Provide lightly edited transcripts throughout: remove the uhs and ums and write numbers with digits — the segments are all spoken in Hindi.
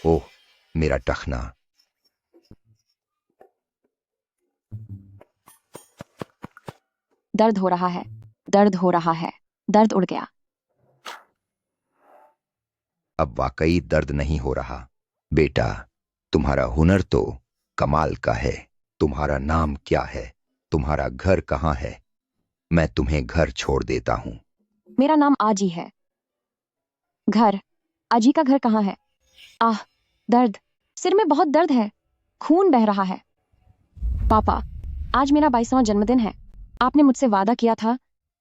ओह, मेरा टखना। दर्द हो रहा है, दर्द हो रहा है, दर्द उड़ गया। अब वाकई दर्द नहीं हो रहा। बेटा, तुम्हारा हुनर तो कमाल का है। तुम्हारा नाम क्या है? तुम्हारा घर कहाँ है? मैं तुम्हें घर छोड़ देता हूँ। मेरा नाम आजी है। घर? आजी का घर कहाँ है? आह, दर्द, सिर में बहुत दर्द है, खून बह रहा है। पापा, आज मेरा 22वां जन्मदिन है। आपने मुझसे वादा किया था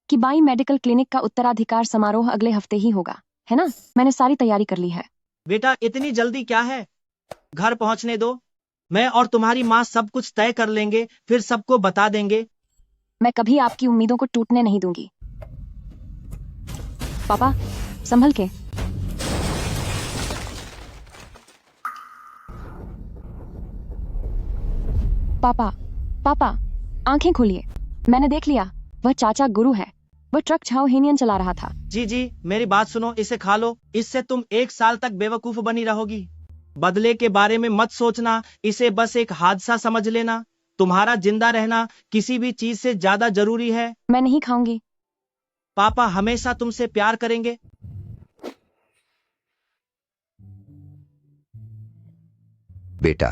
कि बाई मेडिकल क्लिनिक का उत्तराधिकार समारोह अगले हफ्ते ही होगा, है ना? मैंने सारी तैयारी कर ली है। बेटा, इतनी जल्दी क्या है? घर पहुंचने दो। मैं और तुम्हारी माँ सब कुछ तय कर लेंगे, फिर सबको बता देंगे। मैं कभी आपकी उम्मीदों को टूटने नहीं दूंगी। पापा, संभल के। पापा, पापा, आंखें खोलिए। मैंने देख लिया, वह चाचा गुरु है। वह ट्रक छाव हेनियन चला रहा था। जी जी, मेरी बात सुनो, इसे खा लो। इससे तुम 1 साल तक बेवकूफ बनी रहोगी। बदले के बारे में मत सोचना, इसे बस एक हादसा समझ लेना। तुम्हारा जिंदा रहना किसी भी चीज से ज्यादा जरूरी है। मैं नहीं खाऊंगी। पापा हमेशा तुमसे प्यार करेंगे। बेटा,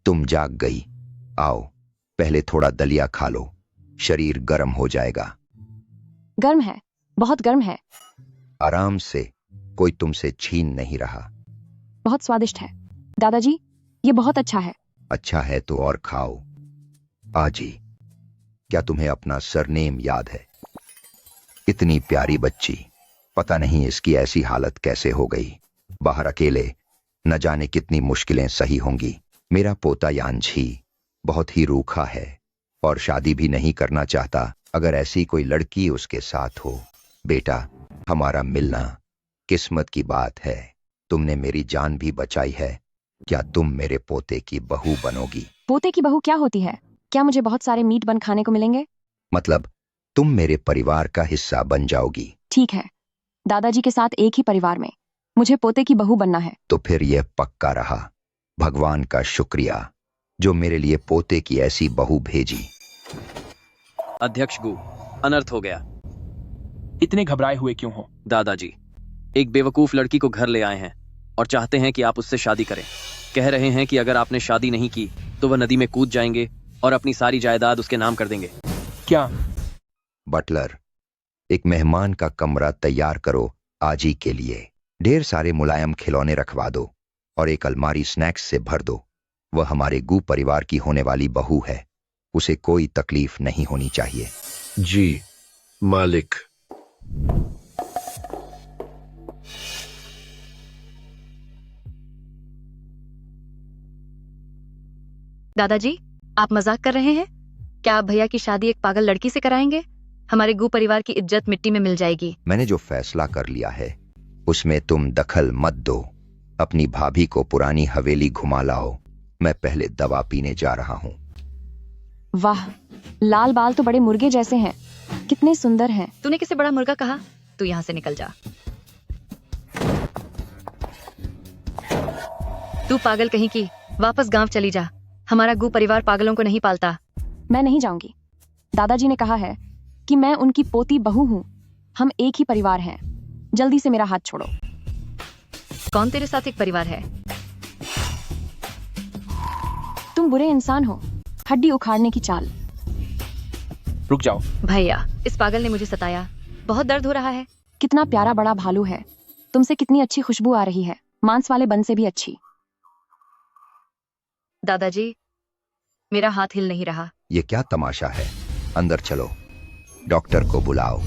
तुम जाग गई। आओ, पहले थोड़ा दलिया खा लो, शरीर गर्म हो जाएगा। गर्म है, बहुत गर्म है। आराम से, कोई तुमसे छीन नहीं रहा। बहुत स्वादिष्ट है। दादाजी, ये बहुत अच्छा है। अच्छा है तो और खाओ। आजी, क्या तुम्हें अपना सरनेम याद है? इतनी प्यारी बच्ची, पता नहीं इसकी ऐसी हालत कैसे हो गई। बाहर अकेले, न जाने कितनी मुश्किलें सही होंगी। मेरा पोता यांझी बहुत ही रूखा है और शादी भी नहीं करना चाहता। अगर ऐसी कोई लड़की उसके साथ हो। बेटा, हमारा मिलना किस्मत की बात है। तुमने मेरी जान भी बचाई है। क्या तुम मेरे पोते की बहू बनोगी? पोते की बहू क्या होती है? क्या मुझे बहुत सारे मीट बन खाने को मिलेंगे? मतलब, तुम मेरे परिवार का हिस्सा बन जाओगी। ठीक है, दादाजी के साथ एक ही परिवार में मुझे पोते की बहू बनना है। तो फिर यह पक्का रहा। भगवान का शुक्रिया जो मेरे लिए पोते की ऐसी बहू भेजी। अध्यक्ष गु, अनर्थ हो गया। इतने घबराए हुए क्यों हो? दादाजी एक बेवकूफ लड़की को घर ले आए हैं और चाहते हैं कि आप उससे शादी करें। कह रहे हैं कि अगर आपने शादी नहीं की तो वह नदी में कूद जाएंगे और अपनी सारी जायदाद उसके नाम कर देंगे। क्या? बटलर, एक मेहमान का कमरा तैयार करो आजी के लिए। ढेर सारे मुलायम खिलौने रखवा दो और एक अलमारी स्नैक्स से भर दो। वह हमारे गु परिवार की होने वाली बहू है। उसे कोई तकलीफ नहीं होनी चाहिए। जी मालिक। दादाजी, आप मजाक कर रहे हैं? क्या आप भैया की शादी एक पागल लड़की से कराएंगे? हमारे गु परिवार की इज्जत मिट्टी में मिल जाएगी। मैंने जो फैसला कर लिया है उसमें तुम दखल मत दो। अपनी भाभी को पुरानी हवेली घुमा लाओ। मैं पहले दवा पीने जा रहा हूँ। वाह, लाल बाल तो बड़े मुर्गे जैसे हैं। कितने सुंदर हैं। तूने किसे बड़ा मुर्गा कहा? तू यहाँ से निकल जा। तू पागल कहीं की, वापस गांव चली जा। हमारा गु परिवार पागलों को नहीं पालता। मैं नहीं जाऊंगी। दादाजी ने कहा है कि मैं उनकी पोती बहू हूँ। हम एक ही परिवार हैं। जल्दी से मेरा हाथ छोड़ो। कौन तेरे साथ एक परिवार है? तुम बुरे इंसान हो। हड्डी उखाड़ने की चाल। रुक जाओ। भैया, इस पागल ने मुझे सताया। बहुत दर्द हो रहा है। कितना प्यारा बड़ा भालू है। तुमसे कितनी अच्छी खुशबू आ रही है, मांस वाले बन से भी अच्छी। दादाजी, मेरा हाथ हिल नहीं रहा। ये क्या तमाशा है? अंदर चलो, डॉक्टर को बुलाओ।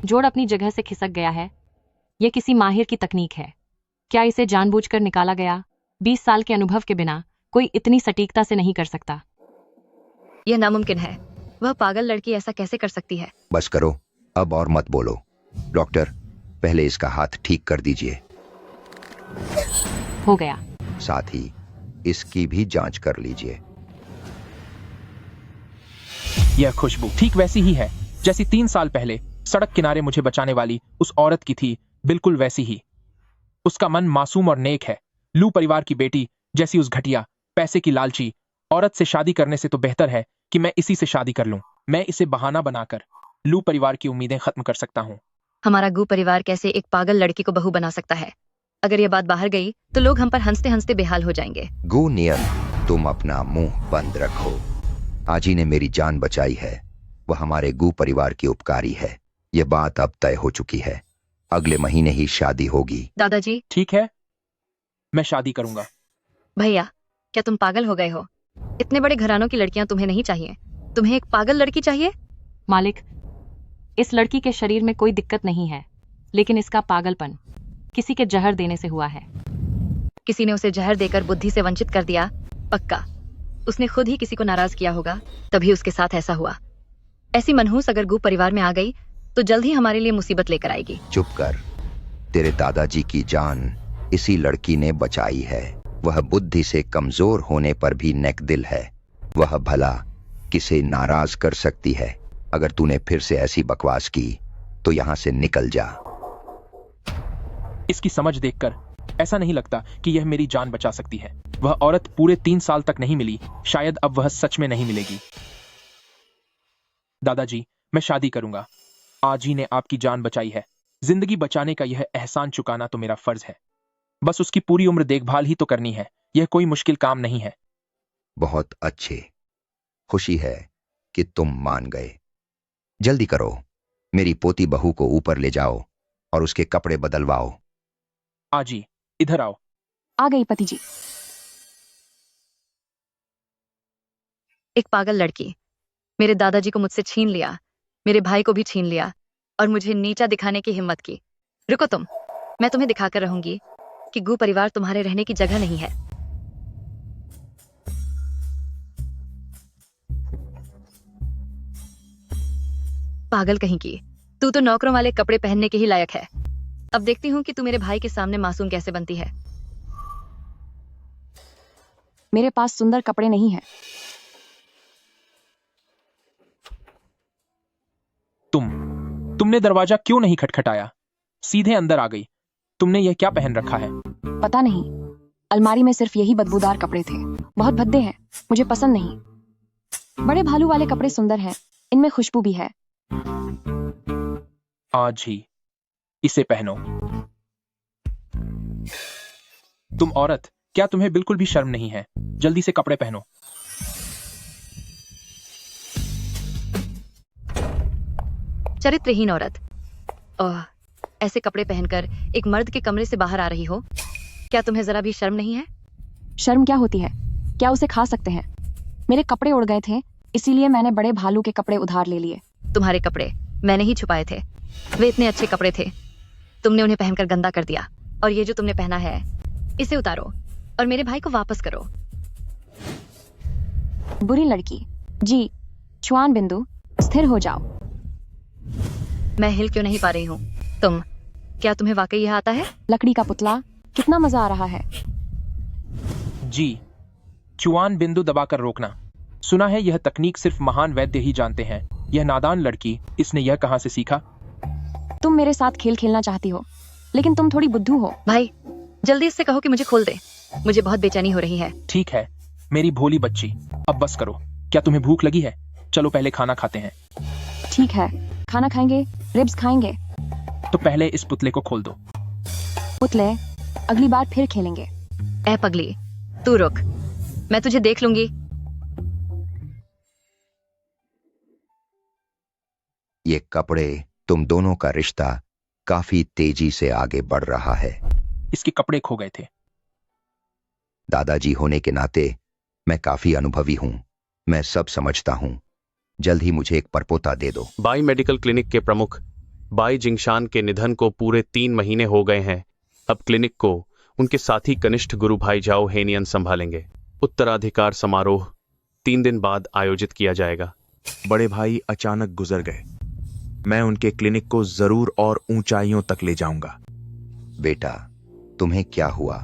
जोड़ अपनी जगह से खिसक गया है। यह किसी माहिर की तकनीक है। क्या इसे जानबूझकर निकाला गया? 20 साल के अनुभव के बिना कोई इतनी सटीकता से नहीं कर सकता। यह नामुमकिन है। वह पागल लड़की ऐसा कैसे कर सकती है? बस करो, अब और मत बोलो। डॉक्टर, पहले इसका हाथ ठीक कर दीजिए। हो गया। साथ ही इसकी भी जांच कर लीजिए। यह खुशबू ठीक वैसी ही है जैसी 3 साल पहले सड़क किनारे मुझे बचाने वाली उस औरत की थी। बिल्कुल वैसी ही। उसका मन मासूम और नेक है लू परिवार की बेटी जैसी उस घटिया, पैसे की लालची औरत से शादी करने से तो बेहतर है कि मैं इसी से शादी कर लूं। मैं इसे बहाना बनाकर लू परिवार की उम्मीदें खत्म कर सकता हूं। हमारा गू परिवार कैसे एक पागल लड़की को बहू बना सकता है? अगर यह बात बाहर गई तो लोग हम पर हंसते हंसते बेहाल हो जाएंगे। गो नियन, तुम अपना मुंह बंद रखो। आजी ने मेरी जान बचाई है। वह हमारे गू परिवार की उपकारी है। यह बात अब तय हो चुकी है। अगले महीने ही शादी होगी। दादाजी, ठीक है, मैं शादी करूंगा। भैया, क्या तुम पागल हो गए हो? इतने बड़े घरानों की लड़कियां तुम्हें नहीं चाहिए, तुम्हें एक पागल लड़की चाहिए। मालिक, इस लड़की के शरीर में कोई दिक्कत नहीं है, लेकिन इसका पागलपन किसी के जहर देने से हुआ है। किसी ने उसे जहर देकर बुद्धि से वंचित कर दिया। पक्का उसने खुद ही किसी को नाराज किया होगा, तभी उसके साथ ऐसा हुआ। ऐसी मनहूस अगर गू परिवार में आ गई तो जल्द ही हमारे लिए मुसीबत लेकर आएगी। चुप कर। तेरे दादाजी की जान इसी लड़की ने बचाई है। वह बुद्धि से कमजोर होने पर भी नेकदिल है। वह भला किसे नाराज कर सकती है। अगर तूने फिर से ऐसी बकवास की तो यहां से निकल जा। इसकी समझ देखकर ऐसा नहीं लगता कि यह मेरी जान बचा सकती है। वह औरत पूरे 3 साल तक नहीं मिली, शायद अब वह सच में नहीं मिलेगी। दादाजी, मैं शादी करूंगा। आजी ने आपकी जान बचाई है। जिंदगी बचाने का यह एहसान चुकाना तो मेरा फर्ज है। बस उसकी पूरी उम्र देखभाल ही तो करनी है। यह कोई मुश्किल काम नहीं है। बहुत अच्छे। खुशी है कि तुम मान गए। जल्दी करो। मेरी पोती बहू को ऊपर ले जाओ और उसके कपड़े बदलवाओ। आजी, इधर आओ। आ गई पति जी। एक पागल लड़की मेरे दादाजी को मुझसे छीन लिया, मेरे भाई को भी छीन लिया और मुझे नीचा दिखाने की हिम्मत की। रुको तुम, मैं तुम्हें दिखाकर रहूंगी कि गू परिवार तुम्हारे रहने की जगह नहीं है। पागल कहीं की, तू तो नौकरों वाले कपड़े पहनने के ही लायक है। अब देखती हूँ कि तू मेरे भाई के सामने मासूम कैसे बनती है। मेरे पास सुंदर कपड़े नहीं हैं। तुमने दरवाजा क्यों नहीं खटखटाया? सीधे अंदर आ गई। तुमने यह क्या पहन रखा है? पता नहीं, अलमारी में सिर्फ यही बदबूदार कपड़े थे। बहुत भद्दे हैं, मुझे पसंद नहीं। बड़े भालू वाले कपड़े सुंदर हैं, इनमें खुशबू भी है। आज ही इसे पहनो। तुम औरत, क्या तुम्हें बिल्कुल भी शर्म नहीं है? जल्दी से कपड़े पहनो। चरित्रहीन औरत, ओह, ऐसे कपड़े पहनकर एक मर्द के कमरे से बाहर आ रही हो। क्या तुम्हें जरा भी शर्म नहीं है? शर्म क्या होती है? क्या उसे खा सकते हैं? मेरे कपड़े उड़ गए थे, इसीलिए मैंने बड़े भालू के कपड़े उधार ले लिए। तुम्हारे कपड़े मैंने ही छुपाए थे। वे इतने अच्छे कपड़े थे, तुमने उन्हें पहनकर गंदा कर दिया। और ये जो तुमने पहना है, इसे उतारो और मेरे भाई को वापस करो। बुरी लड़की। जी, चुआन बिंदु, स्थिर हो जाओ। मैं हिल क्यों नहीं पा रही हूँ? क्या तुम्हें वाकई यह आता है? लकड़ी का पुतला, कितना मजा आ रहा है। जी, चुआन बिंदु दबाकर रोकना। सुना है यह तकनीक सिर्फ महान वैद्य ही जानते हैं। यह नादान लड़की, इसने यह कहां से सीखा? तुम मेरे साथ खेल खेलना चाहती हो, लेकिन तुम थोड़ी बुद्धू हो। भाई, जल्दी इससे कहो कि मुझे खोल दे। मुझे बहुत बेचैनी हो रही है। ठीक है, मेरी भोली बच्ची, अब बस करो। क्या तुम्हें भूख लगी है? चलो पहले खाना खाते हैं। ठीक है, खाना खाएंगे, रिब्स खाएंगे। तो पहले इस पुतले को खोल दो। पुतले, अगली बार फिर खेलेंगे। ए पगली, तू रुक, मैं तुझे देख लूंगी। ये कपड़े, तुम दोनों का रिश्ता काफी तेजी से आगे बढ़ रहा है। इसके कपड़े खो गए थे। दादाजी होने के नाते मैं काफी अनुभवी हूं। मैं सब समझता हूं। जल्द ही मुझे एक परपोता दे दो। बाई मेडिकल क्लिनिक के प्रमुख बाई जिंगशान के निधन को पूरे 3 महीने हो गए हैं। अब क्लिनिक को उनके साथी कनिष्ठ गुरु भाई जाओ हेनियन संभालेंगे। उत्तराधिकार समारोह 3 दिन बाद आयोजित किया जाएगा। बड़े भाई अचानक गुजर गए। मैं उनके क्लिनिक को जरूर और ऊंचाइयों तक ले जाऊंगा। बेटा, तुम्हें क्या हुआ?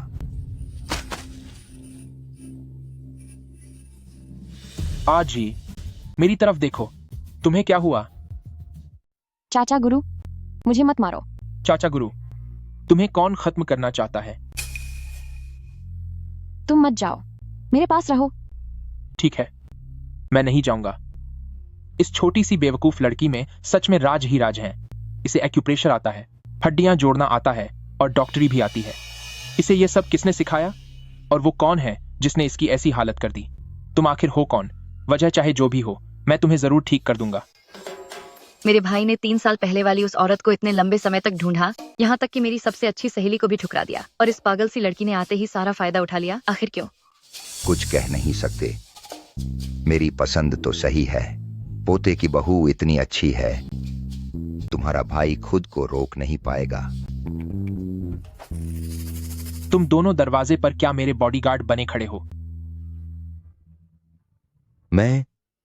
आज ही मेरी तरफ देखो। तुम्हें क्या हुआ? चाचा गुरु, मुझे मत मारो। चाचा गुरु, तुम्हें कौन खत्म करना चाहता है? तुम मत जाओ, मेरे पास रहो। ठीक है, मैं नहीं जाऊंगा। इस छोटी सी बेवकूफ लड़की में सच में राज ही राज है। इसे एक्यूप्रेशर आता है, हड्डियां जोड़ना आता है और डॉक्टरी भी आती है। इसे ये सब किसने सिखाया? और वो कौन है जिसने इसकी ऐसी हालत कर दी? तुम आखिर हो कौन? वजह चाहे जो भी हो, मैं तुम्हें जरूर ठीक कर दूंगा। मेरे भाई ने 3 साल पहले वाली उस औरत को इतने लंबे समय तक ढूंढा, यहाँ तक कि मेरी सबसे अच्छी सहेली को भी ठुकरा दिया, और इस पागल सी लड़की ने आते ही सारा फायदा उठा लिया। आखिर क्यों? कुछ कह नहीं सकते। मेरी पसंद तो सही है। पोते की बहू इतनी अच्छी है, तुम्हारा भाई खुद को रोक नहीं पाएगा। तुम दोनों दरवाजे पर क्या मेरे बॉडीगार्ड बने खड़े हो? मैं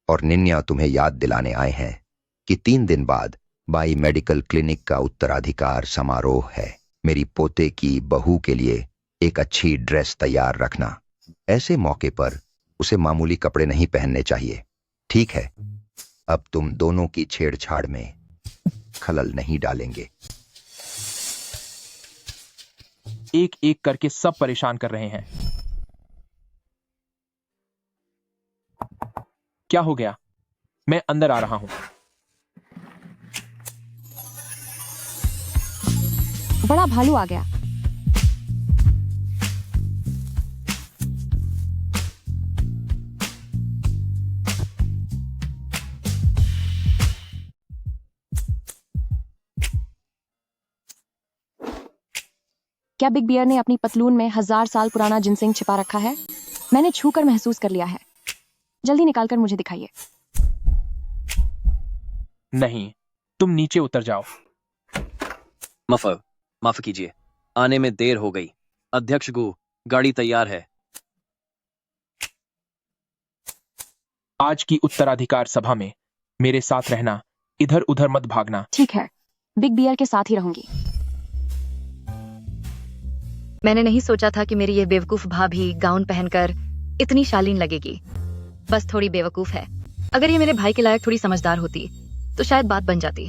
और निन्या तुम्हें याद दिलाने आए हैं कि 3 दिन बाद बाई मेडिकल क्लिनिक का उत्तराधिकार समारोह है। मेरी पोते की बहू के लिए एक अच्छी ड्रेस तैयार रखना। ऐसे मौके पर उसे मामूली कपड़े नहीं पहनने चाहिए, ठीक है? अब तुम दोनों की छेड़छाड़ में खलल नहीं डालेंगे। एक एक करके सब परेशान कर रहे हैं। क्या हो गया? मैं अंदर आ रहा हूं। बड़ा भालू आ गया। क्या बिग बियर ने अपनी पतलून में 1000 साल पुराना जिनसिंग छिपा रखा है? मैंने छूकर महसूस कर लिया है। जल्दी निकालकर मुझे दिखाइए। नहीं, तुम नीचे उतर जाओ। माफ कीजिए, आने में देर हो गई। अध्यक्ष गु, गाड़ी तैयार है। आज की उत्तराधिकार सभा में मेरे साथ रहना, इधर उधर मत भागना। ठीक है, बिग बियर के साथ ही रहूंगी। मैंने नहीं सोचा था कि मेरी ये बेवकूफ भाभी गाउन पहनकर इतनी शालीन लगेगी। बस थोड़ी बेवकूफ है। अगर ये मेरे भाई के लायक थोड़ी समझदार होती तो शायद बात बन जाती।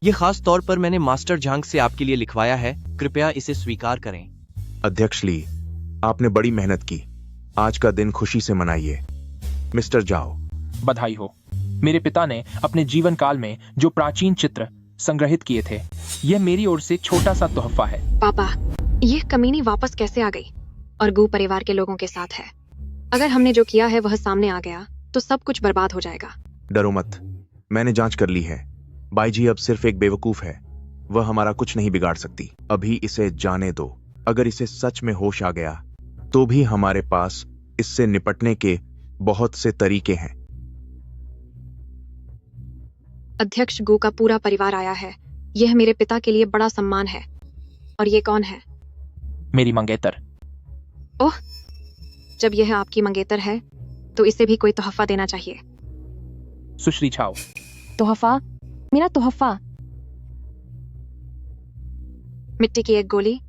ये खास तौर पर मैंने मास्टर झांग से आपके लिए लिखवाया है, कृपया इसे स्वीकार करें। अध्यक्ष ली, आपने बड़ी मेहनत की। आज का दिन खुशी से मनाइए। मिस्टर जाओ। बधाई हो। मेरे पिता ने अपने जीवन काल में जो प्राचीन चित्र संग्रहित किए थे, यह मेरी ओर से छोटा सा तोहफा है। पापा, यह कमीनी वापस कैसे आ गई? और गू परिवार के लोगों के साथ है। अगर हमने जो किया है वह सामने आ गया तो सब कुछ बर्बाद हो जाएगा। डरो मत, मैंने जांच कर ली है। बाई जी अब सिर्फ एक बेवकूफ है, वह हमारा कुछ नहीं बिगाड़ सकती। अभी इसे जाने दो। अगर इसे सच में होश आ गया तो भी हमारे पास इससे निपटने के बहुत से तरीके हैं। अध्यक्ष गू का पूरा परिवार आया है। यह मेरे पिता के लिए बड़ा सम्मान है। और ये कौन है? मेरी मंगेतर। ओह, जब यह आपकी मंगेतर है तो इसे भी कोई तोहफा देना चाहिए। सुश्री छाओ। तोहफा? मेरा तोहफा? मिट्टी की एक गोली?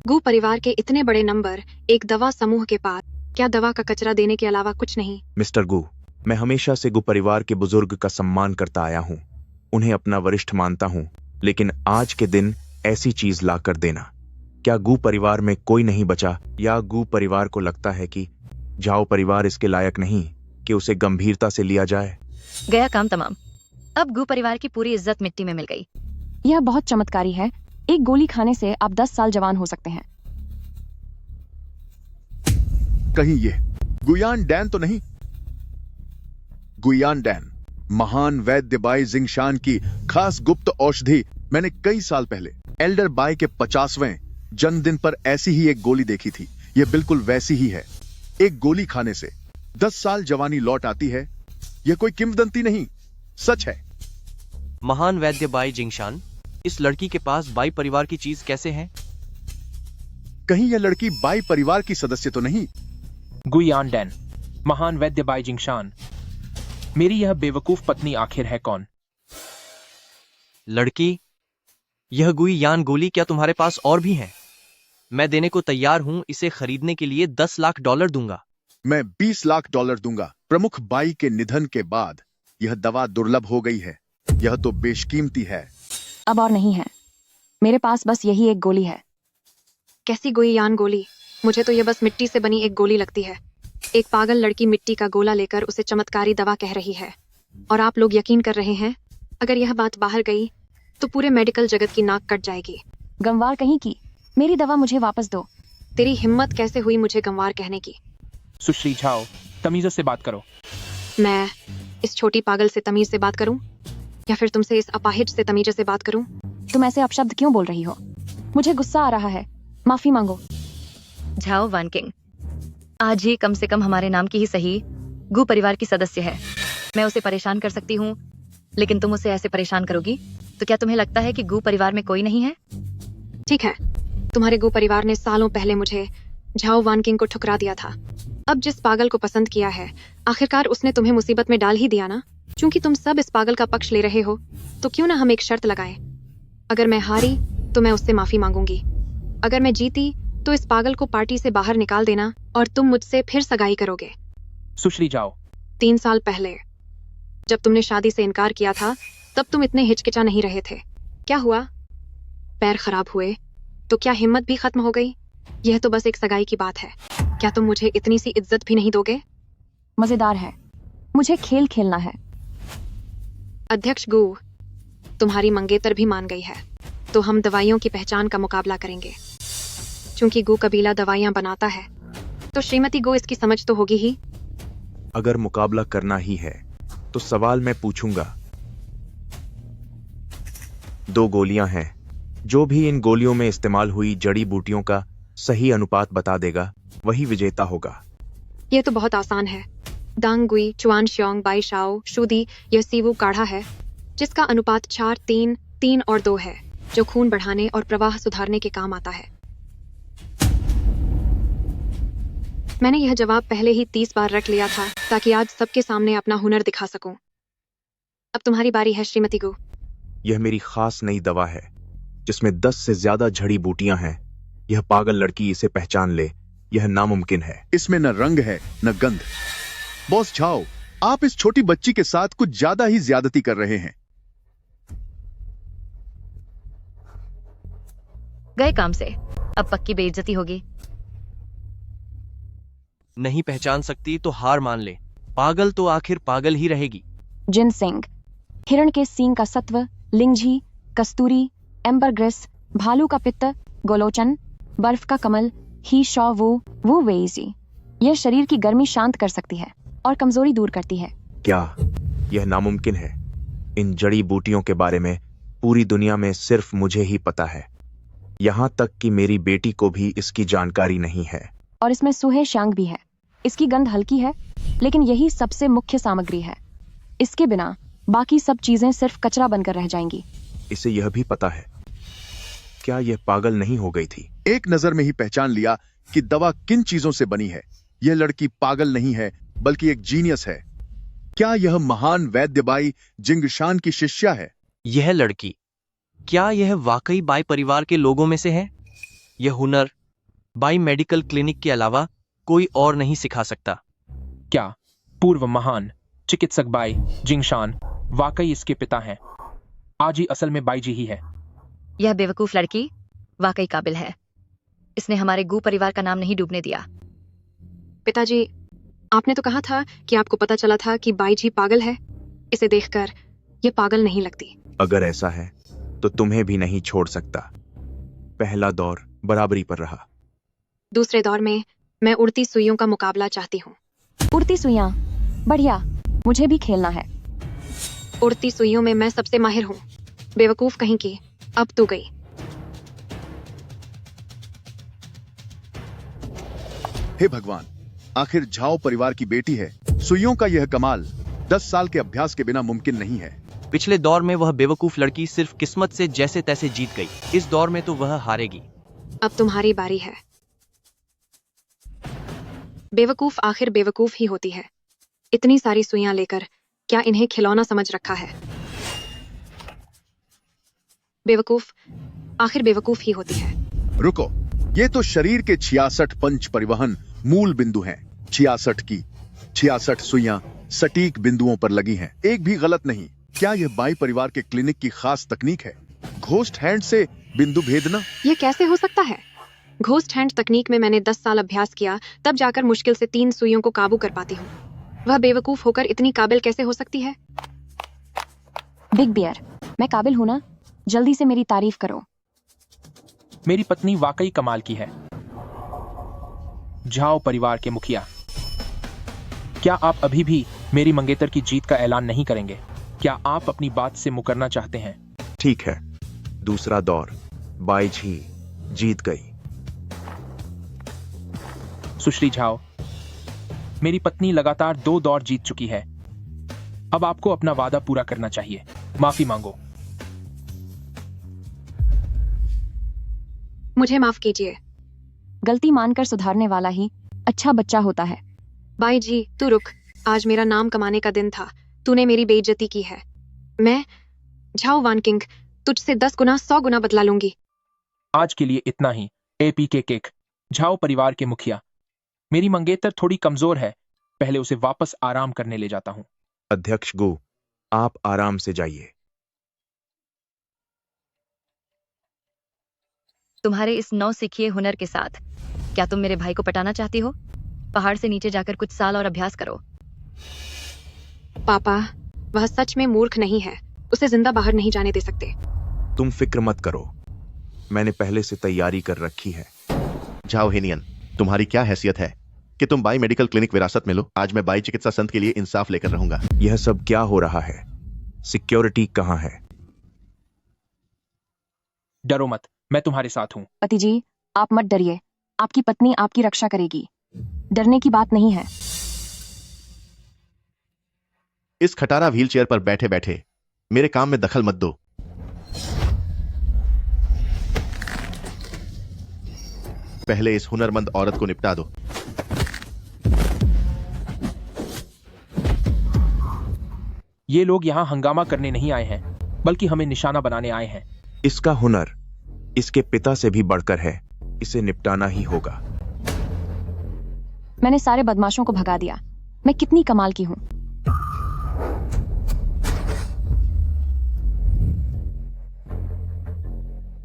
गू परिवार के इतने बड़े नंबर एक दवा समूह के पास, क्या दवा का कचरा देने के अलावा कुछ नहीं? मिस्टर गू, मैं हमेशा से गु परिवार के बुजुर्ग का सम्मान करता आया हूँ, उन्हें अपना वरिष्ठ मानता हूँ, लेकिन आज के दिन ऐसी चीज लाकर देना, क्या गु परिवार में कोई नहीं बचा? या गु परिवार को लगता है कि जाओ परिवार इसके लायक नहीं कि उसे गंभीरता से लिया जाए? गया काम तमाम। अब गु परिवार की पूरी इज्जत मिट्टी में मिल गई। यह बहुत चमत्कारी है। एक गोली खाने से आप 10 साल जवान हो सकते हैं। कहीं ये गुयान डैन तो नहीं? गुयान डैन, महान वैद्य बाई जिंगशान की खास गुप्त औषधि। मैंने कई साल पहले एल्डर बाई के 50वें जन्मदिन पर ऐसी ही एक गोली देखी थी। यह बिल्कुल वैसी ही है। एक गोली खाने से 10 साल जवानी लौट आती है। यह कोई किंवदंती नहीं, सच है। महान वैद्य बाई जिंगशान, इस लड़की के पास बाई परिवार की चीज कैसे है? कहीं यह लड़की बाई परिवार की सदस्य तो नहीं? गुयान डैन, महान वैद्य बाई जिंगशान, मेरी यह बेवकूफ पत्नी आखिर है कौन? लड़की, यह गुई यान गोली क्या तुम्हारे पास और भी है? मैं देने को तैयार हूं। इसे खरीदने के लिए $10 लाख दूंगा। मैं $20 लाख दूंगा। प्रमुख बाई के निधन के बाद यह दवा दुर्लभ हो गई है। यह तो बेशकीमती है। अब और नहीं है। मेरे पास बस यही एक गोली है। कैसी गुई यान गोली? मुझे तो ये बस मिट्टी से बनी एक गोली लगती है। एक पागल लड़की मिट्टी का गोला लेकर उसे चमत्कारी दवा कह रही है, और आप लोग यकीन कर रहे हैं। अगर यह बात बाहर गई तो पूरे मेडिकल जगत की नाक कट जाएगी। गंवार कहीं की, मेरी दवा मुझे वापस दो। तेरी हिम्मत कैसे हुई मुझे गंवार कहने की? सुश्री झाओ, तमीज़ से बात करो। मैं इस छोटी पागल से तमीज से बात करूं, या फिर तुमसे इस अपाहिज से तमीज से बात करूं? तुम ऐसे अपशब्द क्यों बोल रही हो? मुझे गुस्सा आ रहा है, माफी मांगो। झाओ वानकिंग आज ही कम से कम हमारे नाम की ही सही गु परिवार की सदस्य है। मैं उसे परेशान कर सकती हूँ, लेकिन तुम उसे ऐसे परेशान करोगी तो क्या तुम्हें लगता है कि गु परिवार में कोई नहीं है? ठीक है, तुम्हारे गु परिवार ने सालों पहले मुझे झाओ वानकिंग को ठुकरा दिया था। अब जिस पागल को पसंद किया है, आखिरकार उसने तुम्हें मुसीबत में डाल ही दिया ना। क्योंकि तुम सब इस पागल का पक्ष ले रहे हो, तो क्यों ना हम एक शर्त लगाएं। अगर मैं हारी तो मैं उससे माफी मांगूंगी। अगर मैं जीती तो इस पागल को पार्टी से बाहर निकाल देना और तुम मुझसे फिर सगाई करोगे। सुश्री झाओ, 3 साल पहले जब तुमने शादी से इनकार किया था, तब तुम इतने हिचकिचा नहीं रहे थे। क्या हुआ? पैर खराब हुए तो क्या हिम्मत भी खत्म हो गई? यह तो बस एक सगाई की बात है। क्या तुम मुझे इतनी सी इज्जत भी नहीं दोगे? मजेदार है, मुझे खेल खेलना है। अध्यक्ष गु, तुम्हारी मंगेतर भी मान गई है, तो हम दवाइयों की पहचान का मुकाबला करेंगे। क्योंकि गु कबीला दवाइयां बनाता है, तो श्रीमती गु इसकी समझ तो होगी ही। अगर मुकाबला करना ही है तो सवाल मैं पूछूंगा। 2 गोलियां हैं, जो भी इन गोलियों में इस्तेमाल हुई जड़ी बूटियों का सही अनुपात बता देगा, वही विजेता होगा। यह तो बहुत आसान है। दांग गुई, चुआन श्योंग, बाई शाओ, शुदी, यह सीवू काढ़ा है, जिसका अनुपात 4, 3, 3 और 2 है, जो खून बढ़ाने और प्रवाह सुधारने के काम आता है। मैंने यह जवाब पहले ही 30 बार रख लिया था, ताकि आज सबके सामने अपना हुनर दिखा सकूं। अब तुम्हारी बारी है श्रीमती गु। यह मेरी खास नई दवा है, जिसमें 10 से ज्यादा जड़ी बूटियां हैं। यह पागल लड़की इसे पहचान ले, यह नामुमकिन है। इसमें न रंग है न गंध। बॉस झाओ, आप इस छोटी बच्ची के साथ कुछ ज्यादा ही ज्यादती कर रहे हैं। गए काम से, अब पक्की बेइज्जती होगी। नहीं पहचान सकती तो हार मान ले। पागल तो आखिर पागल ही रहेगी। जिनसिंग, हिरण के सींग का सत्व, लिंगझी, कस्तूरी, एम्बरग्रेस, भालू का पित्त, गोलोचन, बर्फ का कमल, ही शॉ वो वेइजी। यह शरीर की गर्मी शांत कर सकती है और कमजोरी दूर करती है। क्या यह नामुमकिन है? इन जड़ी बूटियों के बारे में पूरी दुनिया में सिर्फ मुझे ही पता है। यहाँ तक कि मेरी बेटी को भी इसकी जानकारी नहीं है। और इसमें सुहे शांग भी है। इसकी गंध हल्की है, लेकिन यही सबसे मुख्य सामग्री है। इसके बिना बाकी सब चीजें सिर्फ कचरा बनकर रह जाएंगी। इसे यह भी पता है। क्या यह पागल नहीं हो गई थी? एक नजर में ही पहचान लिया कि दवा किन चीजों से बनी है। यह लड़की पागल नहीं है, बल्कि एक जीनियस है। क्या यह महान वैद्य बाई जिंगशान की शिष्या है? यह लड़की, क्या यह वाकई बाई परिवार के लोगों में से है? यह हुनर बाई मेडिकल क्लिनिक के अलावा कोई और नहीं सिखा सकता। क्या पूर्व महान चिकित्सक बाई जिंगशान वाकई इसके पिता हैं? आज ही असल में बाई जी ही है। यह बेवकूफ लड़की वाकई काबिल है। इसने हमारे गु परिवार का नाम नहीं डूबने दिया। पिताजी, आपने तो कहा था कि आपको पता चला था कि बाई जी पागल है। इसे देखकर ये पागल नहीं लगती। अगर ऐसा है तो तुम्हें भी नहीं छोड़ सकता। पहला दौर बराबरी पर रहा। दूसरे दौर में मैं उड़ती सुइयों का मुकाबला चाहती हूँ। उड़ती सुइयां, बढ़िया, मुझे भी खेलना है। उड़ती सुइयों में मैं सबसे माहिर हूँ। बेवकूफ कहीं की, अब तू गई। हे भगवान, आखिर झाओ परिवार की बेटी है। सुइयों का यह कमाल 10 साल के अभ्यास के बिना मुमकिन नहीं है। पिछले दौर में वह बेवकूफ लड़की सिर्फ किस्मत से जैसे तैसे जीत गई। इस दौर में तो वह हारेगी। अब तुम्हारी बारी है। बेवकूफ आखिर बेवकूफ ही होती है। इतनी सारी सुइयां लेकर क्या इन्हें खिलौना समझ रखा है? बेवकूफ आखिर बेवकूफ ही होती है। रुको, ये तो शरीर के 66 पंच परिवहन मूल बिंदु हैं। 66 की 66 सुइयां सटीक बिंदुओं पर लगी हैं, एक भी गलत नहीं। क्या यह बाई परिवार के क्लिनिक की खास तकनीक है? घोस्ट हैंड से बिंदु भेदना? ये कैसे हो सकता है? घोस्ट हैंड तकनीक में मैंने 10 साल अभ्यास किया, तब जाकर मुश्किल से 3 सुइयों को काबू कर पाती हूँ। वह बेवकूफ होकर इतनी काबिल कैसे हो सकती है? बिग बियर, मैं काबिल हूं ना? जल्दी से मेरी तारीफ करो। मेरी पत्नी वाकई कमाल की है। झाओ परिवार के मुखिया, क्या आप अभी भी मेरी मंगेतर की जीत का ऐलान नहीं करेंगे? क्या आप अपनी बात से मुकरना चाहते हैं? ठीक है, दूसरा दौर, बाई झी जीत गई। सुश्री झाओ, मेरी पत्नी लगातार 2 दौर जीत चुकी है। अब आपको अपना वादा पूरा करना चाहिए। माफी मांगो। मुझे माफ कीजिए। गलती मानकर सुधारने वाला ही अच्छा बच्चा होता है। बाई जी, तू रुक। आज मेरा नाम कमाने का दिन था। तूने मेरी बेइज्जती की है। मैं झाओ वान किंग तुझसे 10 गुना 100 गुना बदला लूंगी। आज के लिए इतना ही। एपीके केक, झाओ परिवार के मुखिया, मेरी मंगेतर थोड़ी कमजोर है, पहले उसे वापस आराम करने ले जाता हूं। अध्यक्ष गु, आप आराम से जाइए। तुम्हारे इस नौसिखिए हुनर के साथ क्या तुम मेरे भाई को पटाना चाहती हो? पहाड़ से नीचे जाकर कुछ साल और अभ्यास करो। पापा, वह सच में मूर्ख नहीं है। उसे जिंदा बाहर नहीं जाने दे सकते। तुम फिक्र मत करो, मैंने पहले से तैयारी कर रखी है। झाओ हेनियन, तुम्हारी क्या हैसियत है कि तुम बाई मेडिकल क्लिनिक विरासत में लो? आज मैं बाई चिकित्सा संत के लिए इंसाफ लेकर रहूंगा। यह सब क्या हो रहा है? सिक्योरिटी कहां है? डरो मत, मैं तुम्हारे साथ हूं। पति जी, आप मत डरिए। आपकी पत्नी आपकी रक्षा करेगी। डरने की बात नहीं है। इस खटारा व्हीलचेयर पर बैठे बैठे मेरे काम में दखल मत दो। पहले इस हुनरमंद औरत को निपटा दो। ये लोग यहां हंगामा करने नहीं आए हैं, बल्कि हमें निशाना बनाने आए हैं। इसका हुनर इसके पिता से भी बढ़कर है। इसे निपटाना ही होगा। मैंने सारे बदमाशों को भगा दिया। मैं कितनी कमाल की हूं।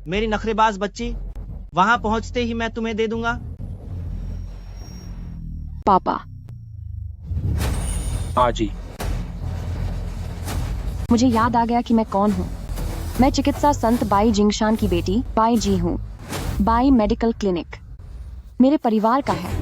मेरी नखरेबाज बच्ची, वहां पहुंचते ही मैं तुम्हें दे दूंगा। पापा, आजी, मुझे याद आ गया कि मैं कौन हूं। मैं चिकित्सा संत बाई जिंगशान की बेटी बाई जी हूं। बाई मेडिकल क्लिनिक मेरे परिवार का है।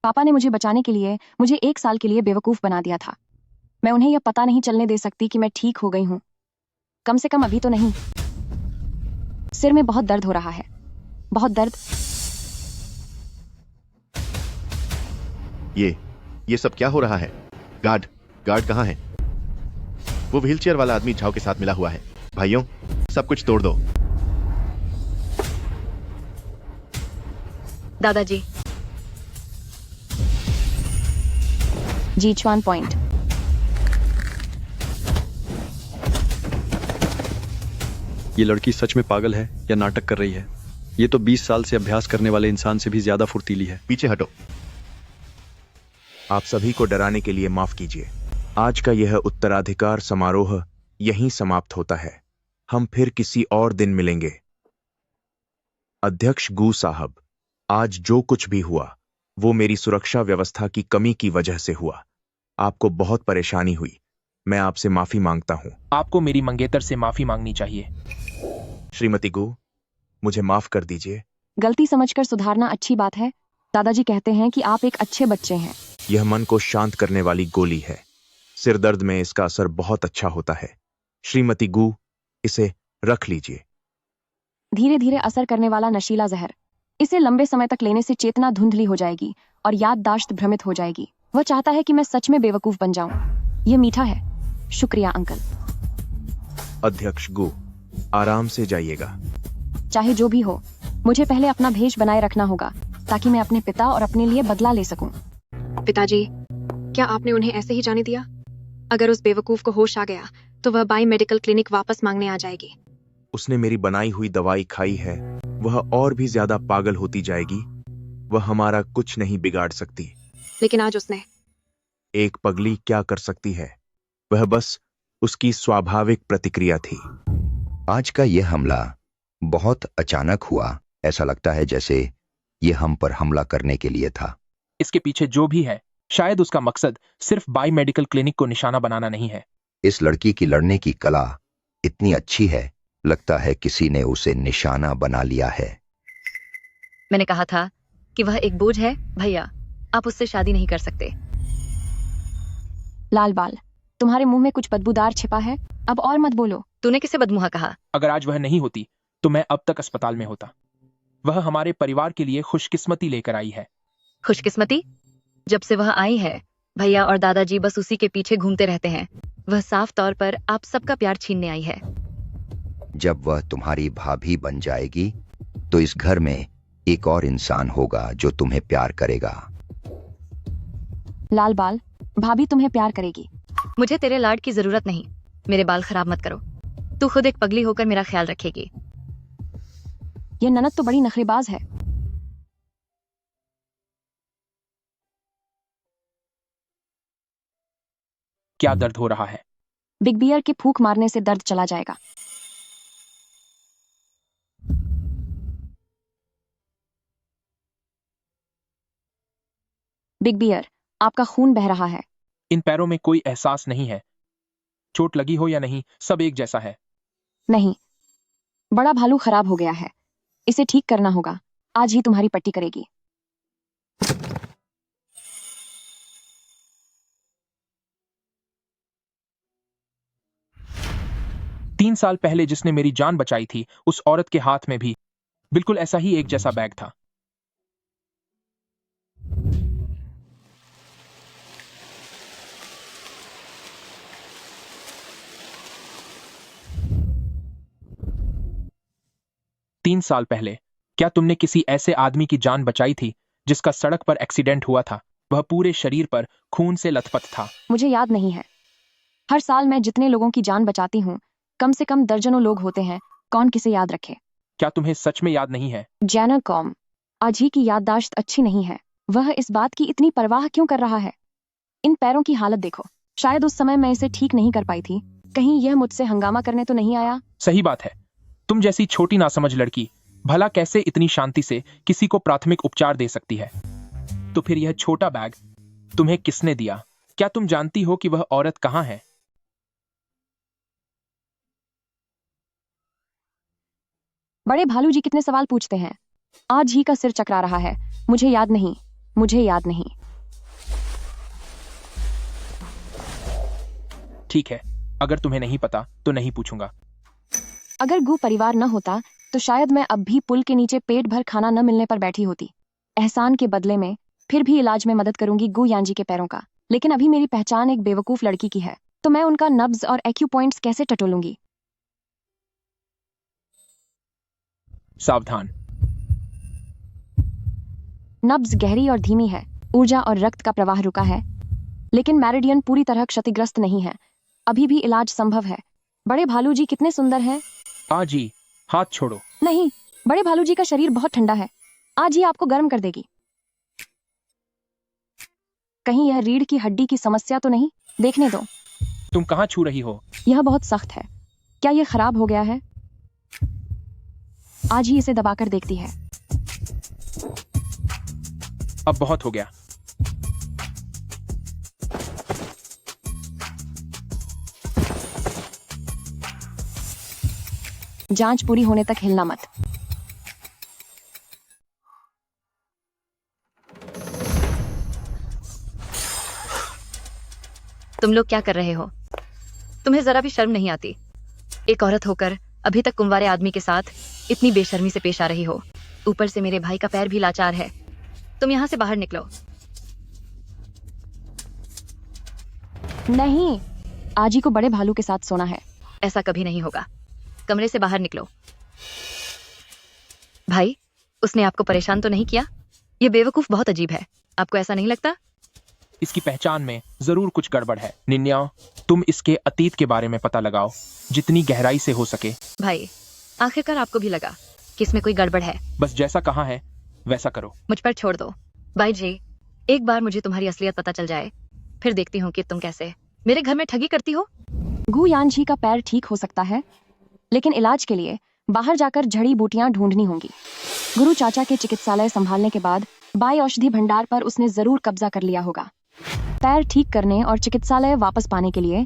पापा ने मुझे बचाने के लिए मुझे 1 साल के लिए बेवकूफ बना दिया था। मैं उन्हें यह पता नहीं चलने दे सकती कि मैं ठीक हो गई हूं। कम से कम अभी तो नहीं। सिर में बहुत दर्द हो रहा है, बहुत दर्द। ये सब क्या हो रहा है? गार्ड कहां है? वो व्हीलचेयर वाला आदमी झाओ के साथ मिला हुआ है। भाइयों, सब कुछ तोड़ दो। दादाजी, जीचवान पॉइंट। ये लड़की सच में पागल है या नाटक कर रही है? ये तो 20 साल से अभ्यास करने वाले इंसान से भी ज्यादा फुर्तीली है। पीछे हटो। आप सभी को डराने के लिए माफ कीजिए। आज का यह उत्तराधिकार समारोह यहीं समाप्त होता है। हम फिर किसी और दिन मिलेंगे। अध्यक्ष गू साहब, आज जो कुछ भी हुआ वो मेरी सुरक्षा व्यवस्था की कमी की वजह से हुआ। आपको बहुत परेशानी हुई। मैं आपसे माफी मांगता हूं। आपको मेरी मंगेतर से माफी मांगनी चाहिए। श्रीमती गू, मुझे माफ कर दीजिए। गलती समझकर सुधारना अच्छी बात है। दादाजी कहते हैं कि आप एक अच्छे बच्चे हैं। यह मन को शांत करने वाली गोली है। सिर दर्द में इसका असर बहुत अच्छा होता है। श्रीमती गू, इसे रख लीजिए। धीरे धीरे असर करने वाला नशीला जहर। इसे लंबे समय तक लेने से चेतना धुंधली हो जाएगी और याददाश्त भ्रमित हो जाएगी। वह चाहता है कि मैं सच में बेवकूफ बन जाऊं। यह मीठा है। शुक्रिया अंकल। अध्यक्ष गू, आराम से जाइएगा। चाहे जो भी हो, मुझे पहले अपना भेष बनाए रखना होगा ताकि मैं अपने पिता और अपने लिए बदला ले सकूं। पिताजी, क्या आपने उन्हें ऐसे ही जाने दिया? अगर उस बेवकूफ को होश आ गया तो वह बाई मेडिकल क्लिनिक वापस मांगने आ जाएगी। उसने मेरी बनाई हुई दवाई खाई है। वह और भी ज्यादा पागल होती जाएगी। वह हमारा कुछ नहीं बिगाड़ सकती। लेकिन आज उसने एक पगली क्या कर सकती है? वह बस उसकी स्वाभाविक प्रतिक्रिया थी। आज का यह हमला बहुत अचानक हुआ। ऐसा लगता है जैसे ये हम पर हमला करने के लिए था। इसके पीछे जो भी है, शायद उसका मकसद सिर्फ बाई मेडिकल क्लिनिक को निशाना बनाना नहीं है। इस लड़की की लड़ने की कला इतनी अच्छी है, लगता है किसी ने उसे निशाना बना लिया है। मैंने कहा था कि वह एक बोझ है। भैया, आप उससे शादी नहीं कर सकते। लाल बाल, तुम्हारे मुंह में कुछ बदबूदार छिपा है, अब और मत बोलो। तूने किसे बदमुहा कहा? अगर आज वह नहीं होती तो मैं अब तक अस्पताल में होता। वह हमारे परिवार के लिए खुशकिस्मती लेकर आई है। खुशकिस्मती? जब से वह आई है, भैया और दादाजी बस उसी के पीछे घूमते रहते हैं। वह साफ तौर पर आप सबका प्यार छीनने आई है। जब वह तुम्हारी भाभी बन जाएगी तो इस घर में एक और इंसान होगा जो तुम्हें प्यार करेगा। लाल बाल, भाभी तुम्हें प्यार करेगी। मुझे तेरे लाड की जरूरत नहीं। मेरे बाल खराब मत करो। तू खुद एक पगली होकर मेरा ख्याल रखेगी। ये ननद तो बड़ी नखरेबाज है। क्या दर्द हो रहा है? बिग बियर के फूंक मारने से दर्द चला जाएगा। बिग बियर, आपका खून बह रहा है। इन पैरों में कोई एहसास नहीं है। चोट लगी हो या नहीं, सब एक जैसा है। नहीं, बड़ा भालू खराब हो गया है। इसे ठीक करना होगा। आज ही तुम्हारी पट्टी करेगी। 3 साल पहले जिसने मेरी जान बचाई थी, उस औरत के हाथ में भी बिल्कुल ऐसा ही एक जैसा बैग था। तीन साल पहले क्या तुमने किसी ऐसे आदमी की जान बचाई थी जिसका सड़क पर एक्सीडेंट हुआ था? वह पूरे शरीर पर खून से लथपथ था। मुझे याद नहीं है। हर साल मैं जितने लोगों की जान बचाती हूँ, कम से कम दर्जनों लोग होते हैं। कौन किसे याद रखे? क्या तुम्हें सच में याद नहीं है? जैनर कॉम, आज ही की याददाश्त अच्छी नहीं है। वह इस बात की इतनी परवाह क्यों कर रहा है? इन पैरों की हालत देखो। शायद उस समय मैं इसे ठीक नहीं कर पाई थी। कहीं यह मुझसे हंगामा करने तो नहीं आया? सही बात है। तुम जैसी छोटी नासमझ लड़की भला कैसे इतनी शांति से किसी को प्राथमिक उपचार दे सकती है? तो फिर यह छोटा बैग तुम्हें किसने दिया? क्या तुम जानती हो कि वह औरत कहाँ है? बड़े भालू जी कितने सवाल पूछते हैं। आज ही का सिर चकरा रहा है। मुझे याद नहीं, मुझे याद नहीं। ठीक है, अगर तुम्हें नहीं पता तो नहीं पूछूंगा। अगर गू परिवार न होता तो शायद मैं अब भी पुल के नीचे पेट भर खाना न मिलने पर बैठी होती। एहसान के बदले में फिर भी इलाज में मदद करूंगी गू यांजी के पैरों का। लेकिन अभी मेरी पहचान एक बेवकूफ लड़की की है, तो मैं उनका नब्ज और एक्यू पॉइंट्स कैसे टटोलूंगी? सावधान। नब्ज गहरी और धीमी है। ऊर्जा और रक्त का प्रवाह रुका है, लेकिन मैरिडियन पूरी तरह क्षतिग्रस्त नहीं है। अभी भी इलाज संभव है। बड़े भालू जी कितने सुंदर हैं। आज ही हाथ छोड़ो। नहीं, बड़े भालू जी का शरीर बहुत ठंडा है। आज ही आपको गर्म कर देगी। कहीं यह रीढ़ की हड्डी की समस्या तो नहीं? देखने दो। तुम कहाँ छू रही हो? यह बहुत सख्त है। क्या यह खराब हो गया है? आज ही इसे दबाकर देखती है। अब बहुत हो गया। जांच पूरी होने तक हिलना मत। तुम लोग क्या कर रहे हो? तुम्हें जरा भी शर्म नहीं आती? एक औरत होकर अभी तक कुंवारे आदमी के साथ इतनी बेशर्मी से पेश आ रही हो। ऊपर से मेरे भाई का पैर भी लाचार है। तुम यहाँ से बाहर निकलो। नहीं, आज ही को बड़े भालू के साथ सोना है। ऐसा कभी नहीं होगा। कमरे से बाहर निकलो। भाई, उसने आपको परेशान तो नहीं किया? ये बेवकूफ बहुत अजीब है। आपको ऐसा नहीं लगता? इसकी पहचान में जरूर कुछ गड़बड़ है। निन्या, तुम इसके अतीत के बारे में पता लगाओ, जितनी गहराई से हो सके। भाई, आखिरकार आपको भी लगा कि इसमें कोई गड़बड़ है। बस जैसा कहा है वैसा करो। मुझ पर छोड़ दो। भाई जी, एक बार मुझे तुम्हारी असलियत पता चल जाए फिर देखती हूँ कि तुम कैसे मेरे घर में ठगी करती हो। गु यानझी का पैर ठीक हो सकता है, लेकिन इलाज के लिए बाहर जाकर जड़ी बूटियां ढूंढनी होंगी। गुरु चाचा के चिकित्सालय संभालने के बाद बाई औषधि भंडार पर उसने जरूर कब्जा कर लिया होगा। पैर ठीक करने और चिकित्सालय वापस पाने के लिए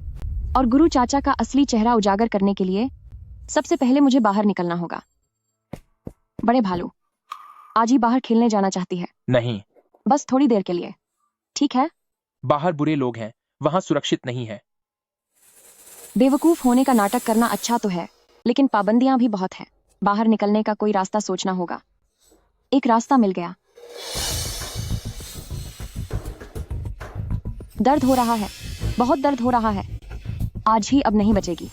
और गुरु चाचा का असली चेहरा उजागर करने के लिए सबसे पहले मुझे बाहर निकलना होगा। बड़े भालू, आज ही बाहर खेलने जाना चाहती है? नहीं। बस थोड़ी देर के लिए, ठीक है? बाहर बुरे लोग हैं, वहां सुरक्षित नहीं है। बेवकूफ होने का नाटक करना अच्छा तो है, लेकिन पाबंदियां भी बहुत हैं। बाहर निकलने का कोई रास्ता सोचना होगा। एक रास्ता मिल गया। दर्द हो रहा है, बहुत दर्द हो रहा है। आज ही अब नहीं बचेगी।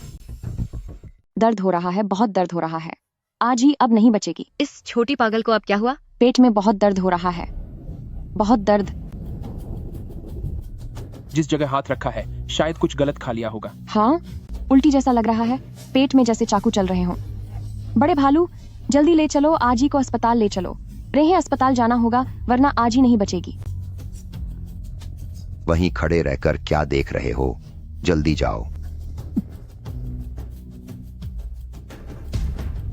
दर्द हो रहा है, बहुत दर्द हो रहा है। आज ही अब नहीं बचेगी। इस छोटी पागल को अब क्या हुआ? पेट में बहुत दर्द हो रहा है, बहुत दर्द। जिस जगह हाथ रखा है शायद कुछ गलत खा लिया होगा। हाँ, उल्टी जैसा लग रहा है, पेट में जैसे चाकू चल रहे हों। बड़े भालू, जल्दी ले चलो, आज ही को अस्पताल ले चलो। रेहे अस्पताल जाना होगा, वरना आज ही नहीं बचेगी। वहीं खड़े रहकर क्या देख रहे हो? जल्दी जाओ।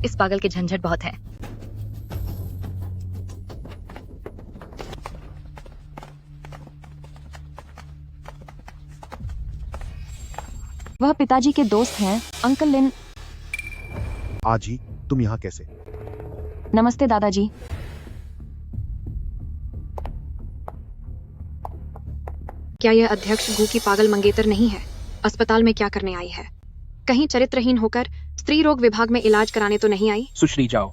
इस पागल के झंझट बहुत है। वह पिताजी के दोस्त हैं, अंकल लिन। आज ही तुम यहाँ कैसे? नमस्ते दादाजी। क्या यह अध्यक्ष गु की पागल मंगेतर नहीं है? अस्पताल में क्या करने आई है? कहीं चरित्रहीन होकर स्त्री रोग विभाग में इलाज कराने तो नहीं आई? सुश्री जाओ,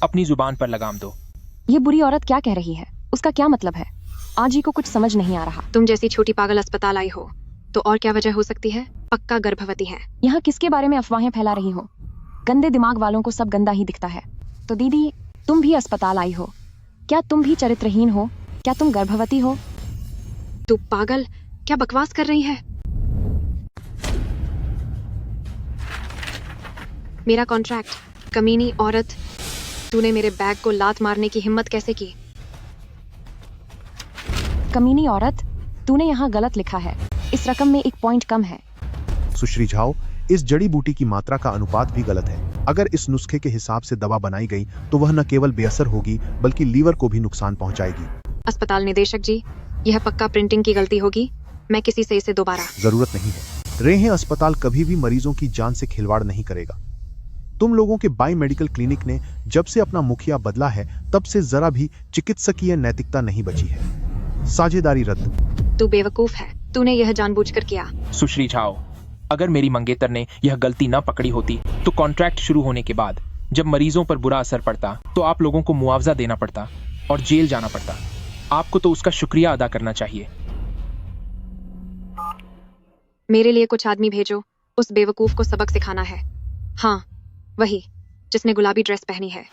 अपनी जुबान पर लगाम दो। ये बुरी औरत क्या कह रही है? उसका क्या मतलब है? आज ही को कुछ समझ नहीं आ रहा। तुम जैसी छोटी पागल अस्पताल आई हो तो और क्या वजह हो सकती है? पक्का गर्भवती है। यहाँ किसके बारे में अफवाहें फैला रही हो? गंदे दिमाग वालों को सब गंदा ही दिखता है। तो दीदी, तुम भी अस्पताल आई हो, क्या तुम भी चरित्रहीन हो? क्या तुम गर्भवती हो? तू पागल, क्या बकवास कर रही है? मेरा कॉन्ट्रैक्ट। कमीनी औरत, तूने मेरे बैग को लात मारने की हिम्मत कैसे की? कमीनी औरत, तूने यहाँ गलत लिखा है। इस रकम में 1 पॉइंट कम है। सुश्री झाओ, इस जड़ी बूटी की मात्रा का अनुपात भी गलत है। अगर इस नुस्खे के हिसाब से दवा बनाई गई तो वह न केवल बेअसर होगी बल्कि लीवर को भी नुकसान पहुंचाएगी। अस्पताल निदेशक जी, यह पक्का प्रिंटिंग की गलती होगी। मैं किसी से इसे दोबारा। जरूरत नहीं है। रेहे अस्पताल कभी भी मरीजों की जान से खिलवाड़ नहीं करेगा। तुम लोगों के बाई मेडिकल क्लिनिक ने जब से अपना मुखिया बदला है तब से जरा भी चिकित्सकीय नैतिकता नहीं बची है। साझेदारी रद्द। तू बेवकूफ है, तूने यह जानबूझकर किया। सुश्री झाओ, अगर मेरी मंगेतर ने यह गलती न पकड़ी होती तो कॉन्ट्रैक्ट शुरू होने के बाद जब मरीजों पर बुरा असर पड़ता तो आप लोगों को मुआवजा देना पड़ता और जेल जाना पड़ता। आपको तो उसका शुक्रिया अदा करना चाहिए। मेरे लिए कुछ आदमी भेजो, उस बेवकूफ को सबक सिखाना है। हाँ, वही जिसने गुलाबी ड्रेस पहनी है।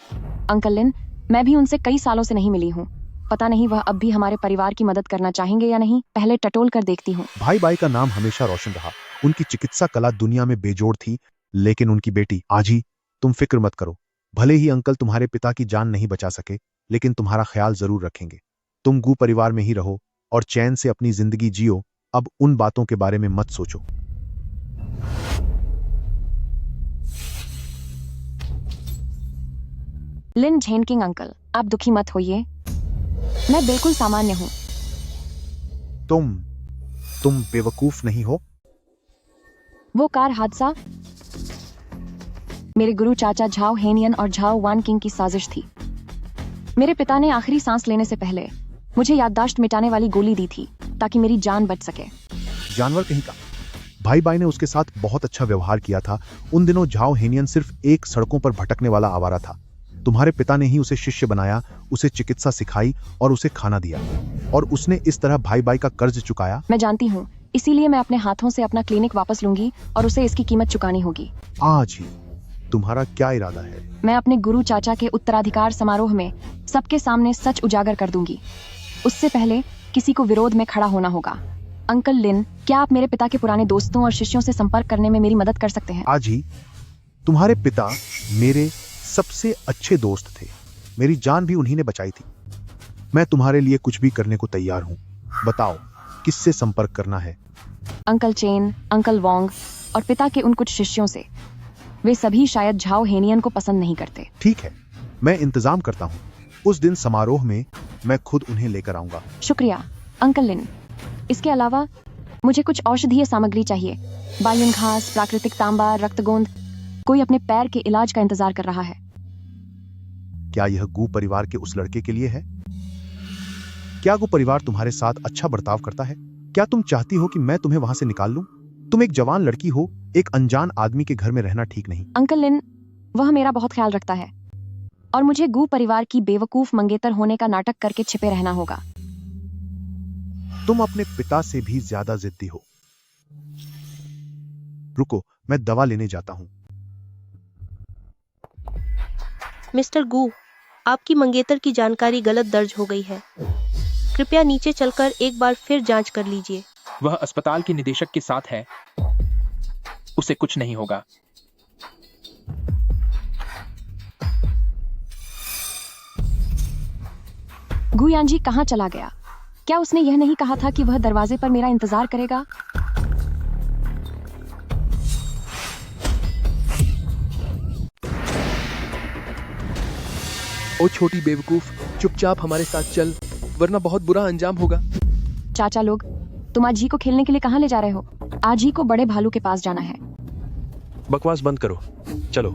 अंकल लिन, मैं भी उनसे कई सालों से नहीं मिली हूँ। पता नहीं वह अब भी हमारे परिवार की मदद करना चाहेंगे या नहीं। पहले टटोल कर देखती हूँ। भाई बाई का नाम हमेशा रोशन रहा। उनकी चिकित्सा कला दुनिया में बेजोड़ थी, लेकिन उनकी बेटी आज ही, तुम फिक्र मत करो। भले ही अंकल तुम्हारे पिता की जान नहीं बचा सके, लेकिन तुम्हारा ख्याल जरूर रखेंगे। तुम गु परिवार में ही रहो और चैन से अपनी जिंदगी जियो। अब उन बातों के बारे में मत सोचो। लिन झेनकिंग अंकल, आप दुखी मत होइए, मैं बिल्कुल सामान्य हूँ। तुम बेवकूफ नहीं हो। वो कार हादसा मेरे गुरु चाचा झाओ हेनियन और झाओ वान किंग की साजिश थी। मेरे पिता ने आखिरी सांस लेने से पहले मुझे याददाश्त मिटाने वाली गोली दी थी ताकि मेरी जान बच सके। जानवर कहीं का। भाई बाई ने उसके साथ बहुत अच्छा व्यवहार किया था। उन दिनों झाओ हेनियन सिर्फ एक सड़कों पर भटकने वाला आवारा था। तुम्हारे पिता ने ही उसे शिष्य बनाया, उसे चिकित्सा सिखाई और उसे खाना दिया, और उसने इस तरह भाई बाई का कर्ज चुकाया। मैं जानती हूँ, इसीलिए मैं अपने हाथों से अपना क्लिनिक वापस लूंगी और उसे इसकी कीमत चुकानी होगी। आज ही। तुम्हारा क्या इरादा है? मैं अपने गुरु चाचा के उत्तराधिकार समारोह में सबके सामने सच उजागर कर दूंगी। उससे पहले किसी को विरोध में खड़ा होना होगा। अंकल लिन, क्या आप मेरे पिता के पुराने दोस्तों और शिष्यों से संपर्क करने में मेरी मदद कर सकते हैं? आज ही। तुम्हारे पिता मेरे सबसे अच्छे दोस्त थे। मेरी जान भी उन्हीं ने बचाई थी। मैं तुम्हारे लिए कुछ भी करने को तैयार हूँ। बताओ, किससे संपर्क करना है? अंकल चेन, अंकल वोंग और पिता के उन कुछ शिष्यों से। वे सभी शायद झाओ हेनियन को पसंद नहीं करते। ठीक है, मैं इंतजाम करता हूँ। उस दिन समारोह में मैं खुद उन्हें लेकर आऊंगा। शुक्रिया अंकल लिन। इसके अलावा मुझे कुछ औषधीय सामग्री चाहिए। बायुन घास, प्राकृतिक तांबा, रक्तगोंद। कोई अपने पैर के इलाज का इंतजार कर रहा है। क्या यह गू परिवार के उस लड़के के लिए है? क्या गू परिवार तुम्हारे साथ अच्छा बर्ताव करता है? क्या तुम चाहती हो कि मैं तुम्हें वहां से निकाल लूं? तुम एक जवान लड़की हो, एक अनजान आदमी के घर में रहना ठीक नहीं। अंकल लिन, वह मेरा बहुत ख्याल रखता है और मुझे गू परिवार की बेवकूफ मंगेतर होने का नाटक करके छिपे रहना होगा। तुम अपने पिता से भी ज्यादा जिद्दी हो। रुको, मैं दवा लेने जाता हूं। मिस्टर गू, आपकी मंगेतर की जानकारी गलत दर्ज हो गई है। कृपया नीचे चलकर एक बार फिर जांच कर लीजिए। वह अस्पताल के निदेशक के साथ है, उसे कुछ नहीं होगा। गुयांजी कहाँ चला गया? क्या उसने यह नहीं कहा था कि वह दरवाजे पर मेरा इंतजार करेगा? ओ छोटी बेवकूफ, चुपचाप हमारे साथ चल, वरना बहुत बुरा अंजाम होगा। चाचा लोग, तुम आज ही को खेलने के लिए कहाँ ले जा रहे हो? आज ही को बड़े भालू के पास जाना है। बकवास बंद करो, चलो।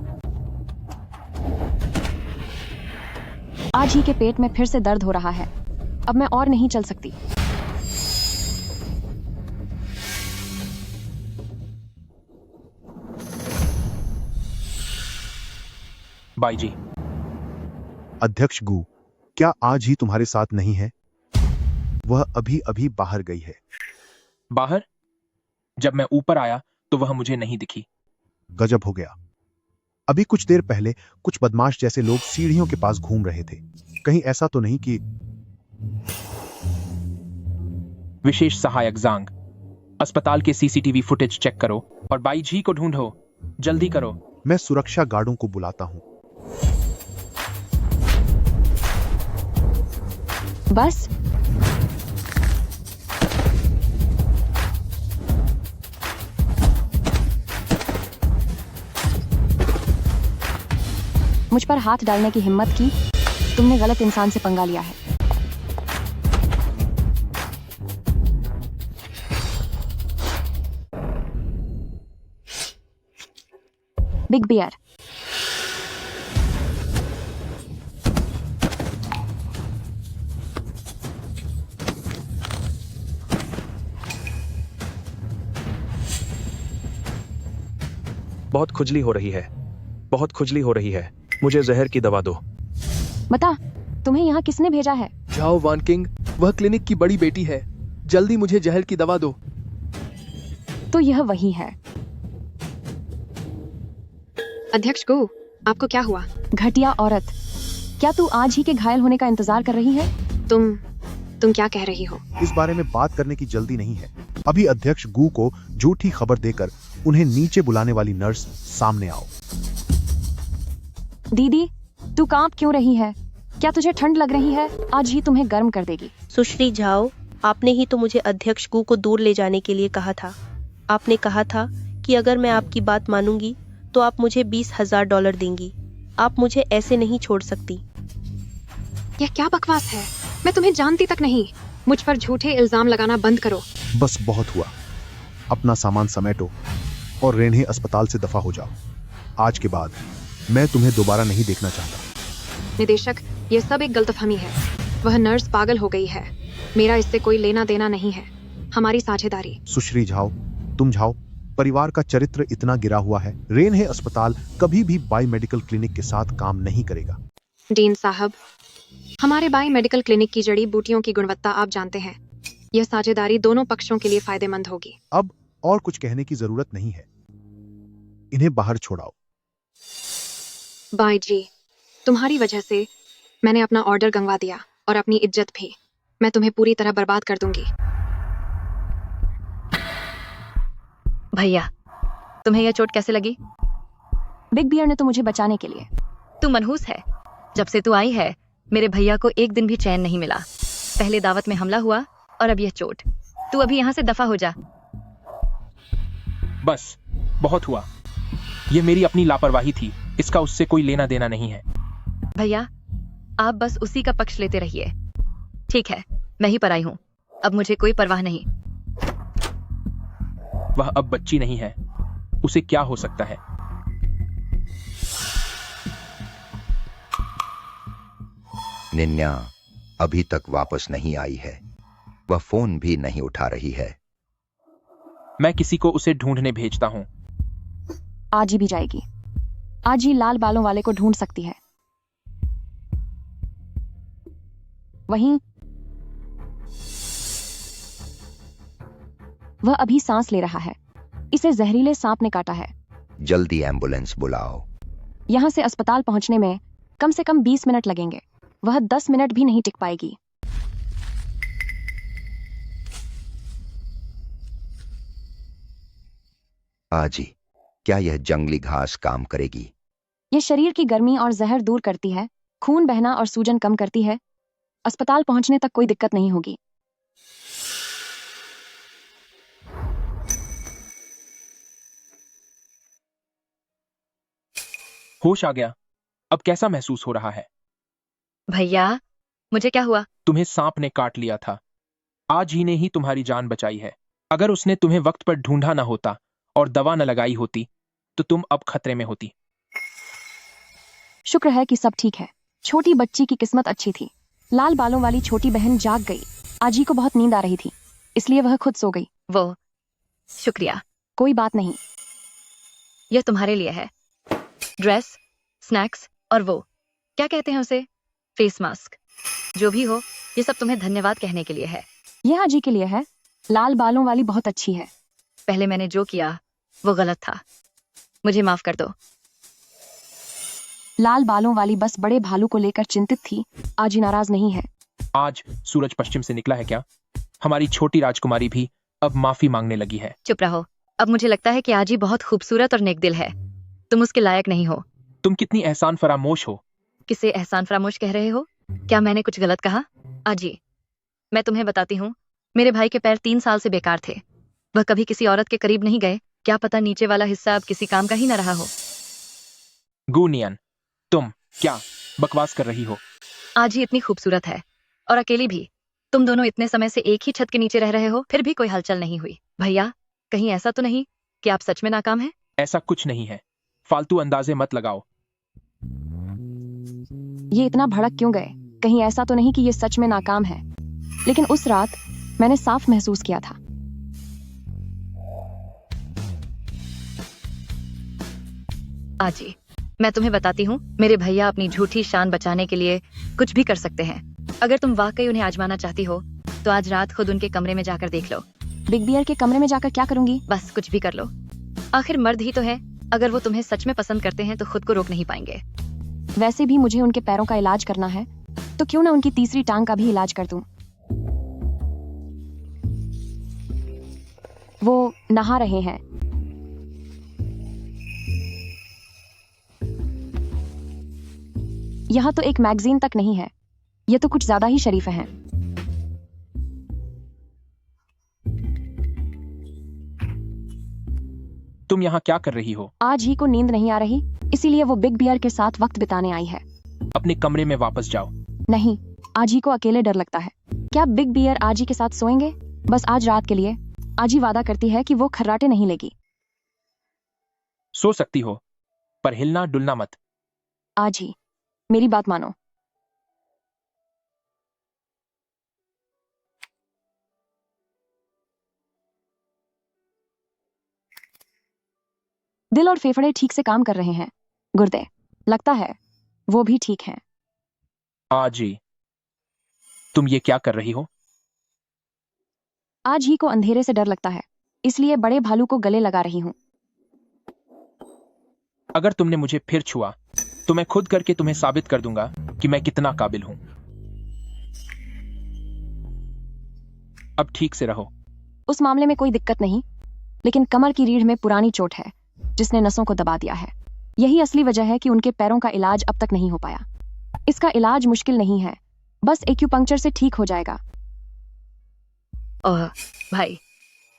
आज ही के पेट में फिर से दर्द हो रहा है। अब मैं और नहीं चल सकती। बाई जी। अध्यक्ष गू, क्या आज ही तुम्हारे साथ नहीं है? वह अभी अभी बाहर गई है। बाहर? जब मैं ऊपर आया तो वह मुझे नहीं दिखी। गजब हो गया। अभी कुछ देर पहले कुछ बदमाश जैसे लोग सीढ़ियों के पास घूम रहे थे। कहीं ऐसा तो नहीं कि... विशेष सहायक जांग, अस्पताल के सीसीटीवी फुटेज चेक करो और बाई जी को ढूंढो। जल्दी करो। मैं सुरक्षा गार्डों को बुलाता हूं। बस मुझ पर हाथ डालने की हिम्मत की? तुमने गलत इंसान से पंगा लिया है। Big bear. बहुत खुजली हो रही है, बहुत खुजली हो रही है। मुझे जहर की दवा दो। बता, तुम्हें यहाँ किसने भेजा है? जाओ वान किंग, वह क्लिनिक की बड़ी बेटी है। जल्दी मुझे जहर की दवा दो। तो यह वही है। अध्यक्ष गो, आपको क्या हुआ? घटिया औरत, क्या तू आज ही के घायल होने का इंतजार कर रही है? तुम क्या कह रही हो? इस बारे में बात करने की जल्दी नहीं है। अभी अध्यक्ष गू को झूठी खबर देकर उन्हें नीचे बुलाने वाली नर्स सामने आओ। दीदी, तू कांप क्यों रही है? क्या तुझे ठंड लग रही है? आज ही तुम्हें गर्म कर देगी। सुश्री झाओ, आपने ही तो मुझे अध्यक्ष गू को दूर ले जाने के लिए कहा था। आपने कहा था कि अगर मैं आपकी बात मानूंगी तो आप मुझे $20,000 देंगी। आप मुझे ऐसे नहीं छोड़ सकती। यह क्या बकवास है? मैं तुम्हें जानती तक नहीं। मुझ पर झूठे इल्जाम लगाना बंद करो। बस बहुत हुआ। अपना सामान समेटो और रेन्हे अस्पताल से दफा हो जाओ। आज के बाद मैं तुम्हें दोबारा नहीं देखना चाहता। निदेशक, यह सब एक गलतफहमी है। वह नर्स पागल हो गई है। मेरा इससे कोई लेना देना नहीं है। हमारी साझेदारी। सुश्री झाओ, तुम झाओ, परिवार का चरित्र इतना गिरा हुआ है। रेन्हे अस्पताल कभी भी बाई मेडिकल क्लिनिक के साथ काम नहीं करेगा। डीन साहब, हमारे बाई मेडिकल क्लिनिक की जड़ी बूटियों की गुणवत्ता आप जानते हैं। यह साझेदारी दोनों पक्षों के लिए फायदेमंद होगी। अब और कुछ कहने की जरूरत नहीं है। इन्हें बाहर छोड़ाओ। बाई जी, तुम्हारी वजह से मैंने अपना ऑर्डर गंवा दिया और अपनी इज्जत भी। मैं तुम्हें पूरी तरह बर्बाद कर दूंगी। भैया, तुम्हें यह चोट कैसे लगी? बिग बियर ने तो मुझे बचाने के लिए। तू मनहूस है। जब से तू आई है, मेरे भैया को एक दिन भी चैन नहीं मिला। पहले दावत में हमला हुआ और अब यह चोट। तू अभी यहाँ से दफा हो जा। बस, बहुत हुआ। ये मेरी अपनी लापरवाही थी, इसका उससे कोई लेना देना नहीं है। भैया, आप बस उसी का पक्ष लेते रहिए। ठीक है, मैं ही पर आई हूँ, अब मुझे कोई परवाह नहीं। वह अब बच्ची नहीं है, उसे क्या हो सकता है। निन्या अभी तक वापस नहीं आई है, वह फोन भी नहीं उठा रही है। मैं किसी को उसे ढूंढने भेजता हूँ। आज ही भी जाएगी। आज ही लाल बालों वाले को ढूंढ सकती है। वहीं वह अभी सांस ले रहा है। इसे जहरीले सांप ने काटा है। जल्दी एम्बुलेंस बुलाओ। यहां से अस्पताल पहुंचने में कम से कम 20 मिनट लगेंगे। वह 10 मिनट भी नहीं टिक पाएगी। आजी, क्या यह जंगली घास काम करेगी? यह शरीर की गर्मी और जहर दूर करती है, खून बहना और सूजन कम करती है। अस्पताल पहुंचने तक कोई दिक्कत नहीं होगी। होश आ गया। अब कैसा महसूस हो रहा है? भैया, मुझे क्या हुआ? तुम्हें सांप ने काट लिया था। आज ही ने ही तुम्हारी जान बचाई है। अगर उसने तुम्हें वक्त पर ढूंढा न होता और दवा न लगाई होती तो तुम अब खतरे में होती। शुक्र है कि सब ठीक है। छोटी बच्ची की किस्मत अच्छी थी। लाल बालों वाली छोटी बहन जाग गई। आजी को बहुत नींद आ रही थी, इसलिए वह खुद सो गई। वो, शुक्रिया। कोई बात नहीं। यह तुम्हारे लिए है। ड्रेस, स्नैक्स और वो, क्या कहते हैं उसे, फेस मास्क। जो भी हो, ये सब तुम्हें धन्यवाद कहने के लिए है। यह आजी के लिए है। लाल बालों वाली बहुत अच्छी है। पहले मैंने जो किया वो गलत था, मुझे माफ कर दो। लाल बालों वाली बस बड़े भालू को लेकर चिंतित थी। आजी नाराज नहीं है। आज सूरज पश्चिम से निकला है क्या? हमारी छोटी राजकुमारी भी अब माफी मांगने लगी है। चुप रहो। अब मुझे लगता है कि आजी बहुत खूबसूरत और नेक दिल है। तुम उसके लायक नहीं हो। तुम कितनी एहसान फरामोश हो। किसे एहसान फरामोश कह रहे हो? क्या मैंने कुछ गलत कहा? आजी, मैं तुम्हें बताती हूँ, मेरे भाई के पैर 3 साल से बेकार थे। वह कभी किसी औरत के करीब नहीं गए। क्या पता नीचे वाला हिस्सा अब किसी काम का ही न रहा हो। गुनियन, तुम क्या बकवास कर रही हो? आजी इतनी खूबसूरत है और अकेली भी। तुम दोनों इतने समय से एक ही छत के नीचे रह रहे हो, फिर भी कोई हलचल नहीं हुई। भैया, कहीं ऐसा तो नहीं कि आप सच में नाकाम हैं? ऐसा कुछ नहीं है। फालतू अंदाजे मत लगाओ। ये इतना भड़क क्यों गए? कहीं ऐसा तो नहीं कि ये सच में नाकाम है? लेकिन उस रात मैंने साफ महसूस किया था। आजी, मैं तुम्हें बताती हूँ, मेरे भैया अपनी झूठी शान बचाने के लिए कुछ भी कर सकते हैं। अगर तुम वाकई उन्हें आजमाना चाहती हो तो आज रात खुद उनके कमरे में जाकर देख लो। बिग बियर के कमरे में जाकर क्या करूंगी? बस कुछ भी कर लो। आखिर मर्द ही तो है। अगर वो तुम्हें सच में पसंद करते हैं तो खुद को रोक नहीं पाएंगे। वैसे भी मुझे उनके पैरों का इलाज करना है, तो क्यों ना उनकी तीसरी टांग का भी इलाज कर दूं। वो नहा रहे हैं। यहाँ तो एक मैगजीन तक नहीं है। ये तो कुछ ज्यादा ही शरीफ हैं। तुम यहाँ क्या कर रही हो? आज ही को नींद नहीं आ रही, इसीलिए वो बिग बियर के साथ वक्त बिताने आई है। अपने कमरे में वापस जाओ। नहीं, आज ही को अकेले डर लगता है। क्या बिग बियर आज ही के साथ सोएंगे? बस आज रात के लिए। आज ही वादा करती है कि वो खर्राटे नहीं लेगी। सो सकती हो, पर हिलना डुलना मत। आज ही मेरी बात मानो। दिल और फेफड़े ठीक से काम कर रहे हैं। गुर्दे, लगता है वो भी ठीक हैं। आजी, तुम ये क्या कर रही हो? आज ही को अंधेरे से डर लगता है, इसलिए बड़े भालू को गले लगा रही हूँ। अगर तुमने मुझे फिर छुआ तो मैं खुद करके तुम्हें साबित कर दूंगा कि मैं कितना काबिल हूं। अब ठीक से रहो। उस मामले में कोई दिक्कत नहीं, लेकिन कमर की रीढ़ में पुरानी चोट है जिसने नसों को दबा दिया है। यही असली वजह है कि उनके पैरों का इलाज अब तक नहीं हो पाया। इसका इलाज मुश्किल नहीं है, बस एक्यूपंक्चर से ठीक हो जाएगा। ओह भाई,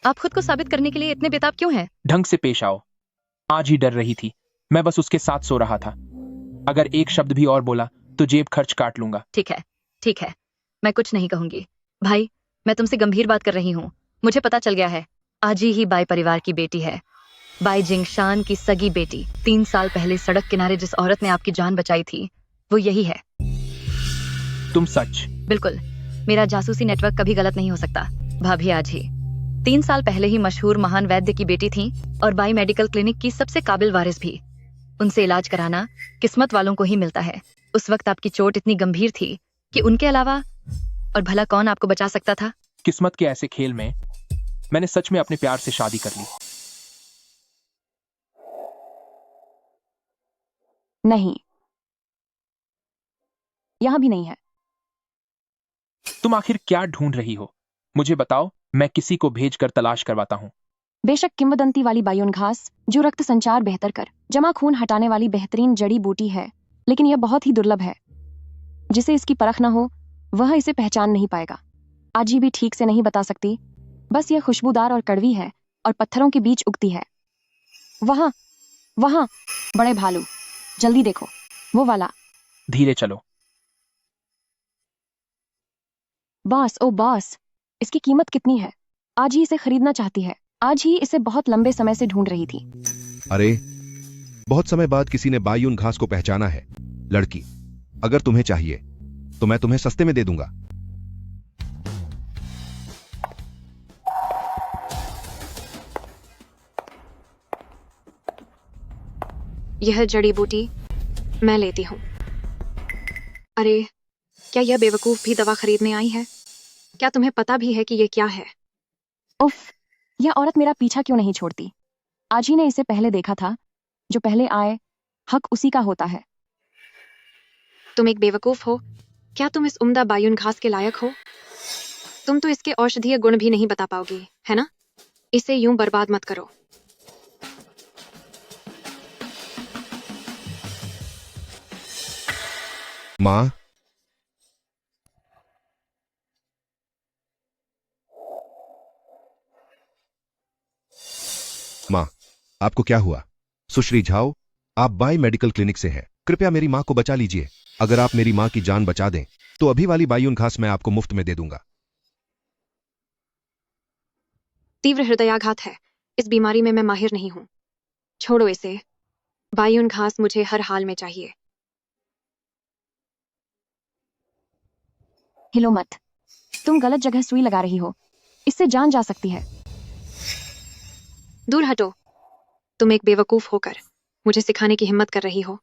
आप खुद को साबित करने के लिए इतने बेताब क्यों हैं? ढंग से पेश आओ। आज ही डर रही थी, मैं बस उसके साथ सो रहा था। अगर एक शब्द भी और बोला तो जेब खर्च काट लूंगा। ठीक है, मैं कुछ नहीं कहूंगी। भाई, मैं तुमसे गंभीर बात कर रही हूँ। मुझे पता चल गया है, आजी ही बाई परिवार की बेटी है। बाई जिंगशान की सगी बेटी। 3 साल पहले सड़क किनारे जिस औरत ने आपकी जान बचाई थी, वो यही है। तुम सच? बिल्कुल, मेरा जासूसी नेटवर्क कभी गलत नहीं हो सकता। भाभी आज ही 3 साल पहले ही मशहूर महान वैद्य की बेटी थी और बाई मेडिकल क्लिनिक की सबसे काबिल वारिस भी। उनसे इलाज कराना किस्मत वालों को ही मिलता है। उस वक्त आपकी चोट इतनी गंभीर थी कि उनके अलावा और भला कौन आपको बचा सकता था? किस्मत के ऐसे खेल में मैंने सच में अपने प्यार से शादी कर ली। नहीं, यहां भी नहीं है। तुम आखिर क्या ढूंढ रही हो? मुझे बताओ, मैं किसी को भेजकर तलाश करवाता हूँ। बेशक किंवदंती वाली बायोन घास, जो रक्त संचार बेहतर कर जमा खून हटाने वाली बेहतरीन जड़ी बूटी है, लेकिन यह बहुत ही दुर्लभ है। जिसे इसकी परख न हो वह इसे पहचान नहीं पाएगा। आज ही भी ठीक से नहीं बता सकती, बस यह खुशबूदार और कड़वी है और पत्थरों के बीच उगती है। वहां वहां बड़े भालू, जल्दी देखो, वो वाला। धीरे चलो। बॉस, ओ बॉस, इसकी कीमत कितनी है? आज ही इसे खरीदना चाहती है। आज ही इसे बहुत लंबे समय से ढूंढ रही थी। अरे, बहुत समय बाद किसी ने बायून घास को पहचाना है। लड़की, अगर तुम्हें चाहिए तो मैं तुम्हें सस्ते में दे दूंगा। यह जड़ी बूटी मैं लेती हूँ। अरे, क्या यह बेवकूफ भी दवा खरीदने आई है? क्या तुम्हें पता भी है कि यह क्या है? उफ, यह औरत मेरा पीछा क्यों नहीं छोड़ती? आज ही ने इसे पहले देखा था। जो पहले आए, हक उसी का होता है। तुम एक बेवकूफ हो। क्या तुम इस उम्दा बायून घास के लायक हो? तुम तो इसके औषधीय गुण भी नहीं बता पाओगी, है ना? इसे यूं बर्बाद मत करो। माँ, माँ, आपको क्या हुआ? सुश्री झाओ, आप बाई मेडिकल क्लिनिक से हैं। कृपया मेरी माँ को बचा लीजिए। अगर आप मेरी माँ की जान बचा दें तो अभी वाली बायून घास मैं आपको मुफ्त में दे दूंगा। तीव्र हृदयाघात है। इस बीमारी में मैं माहिर नहीं हूं। छोड़ो इसे। बायून घास मुझे हर हाल में चाहिए। हिलो मत, तुम गलत जगह सुई लगा रही हो। इससे जान जा सकती है। दूर हटो। तुम एक बेवकूफ होकर मुझे सिखाने की हिम्मत कर रही हो।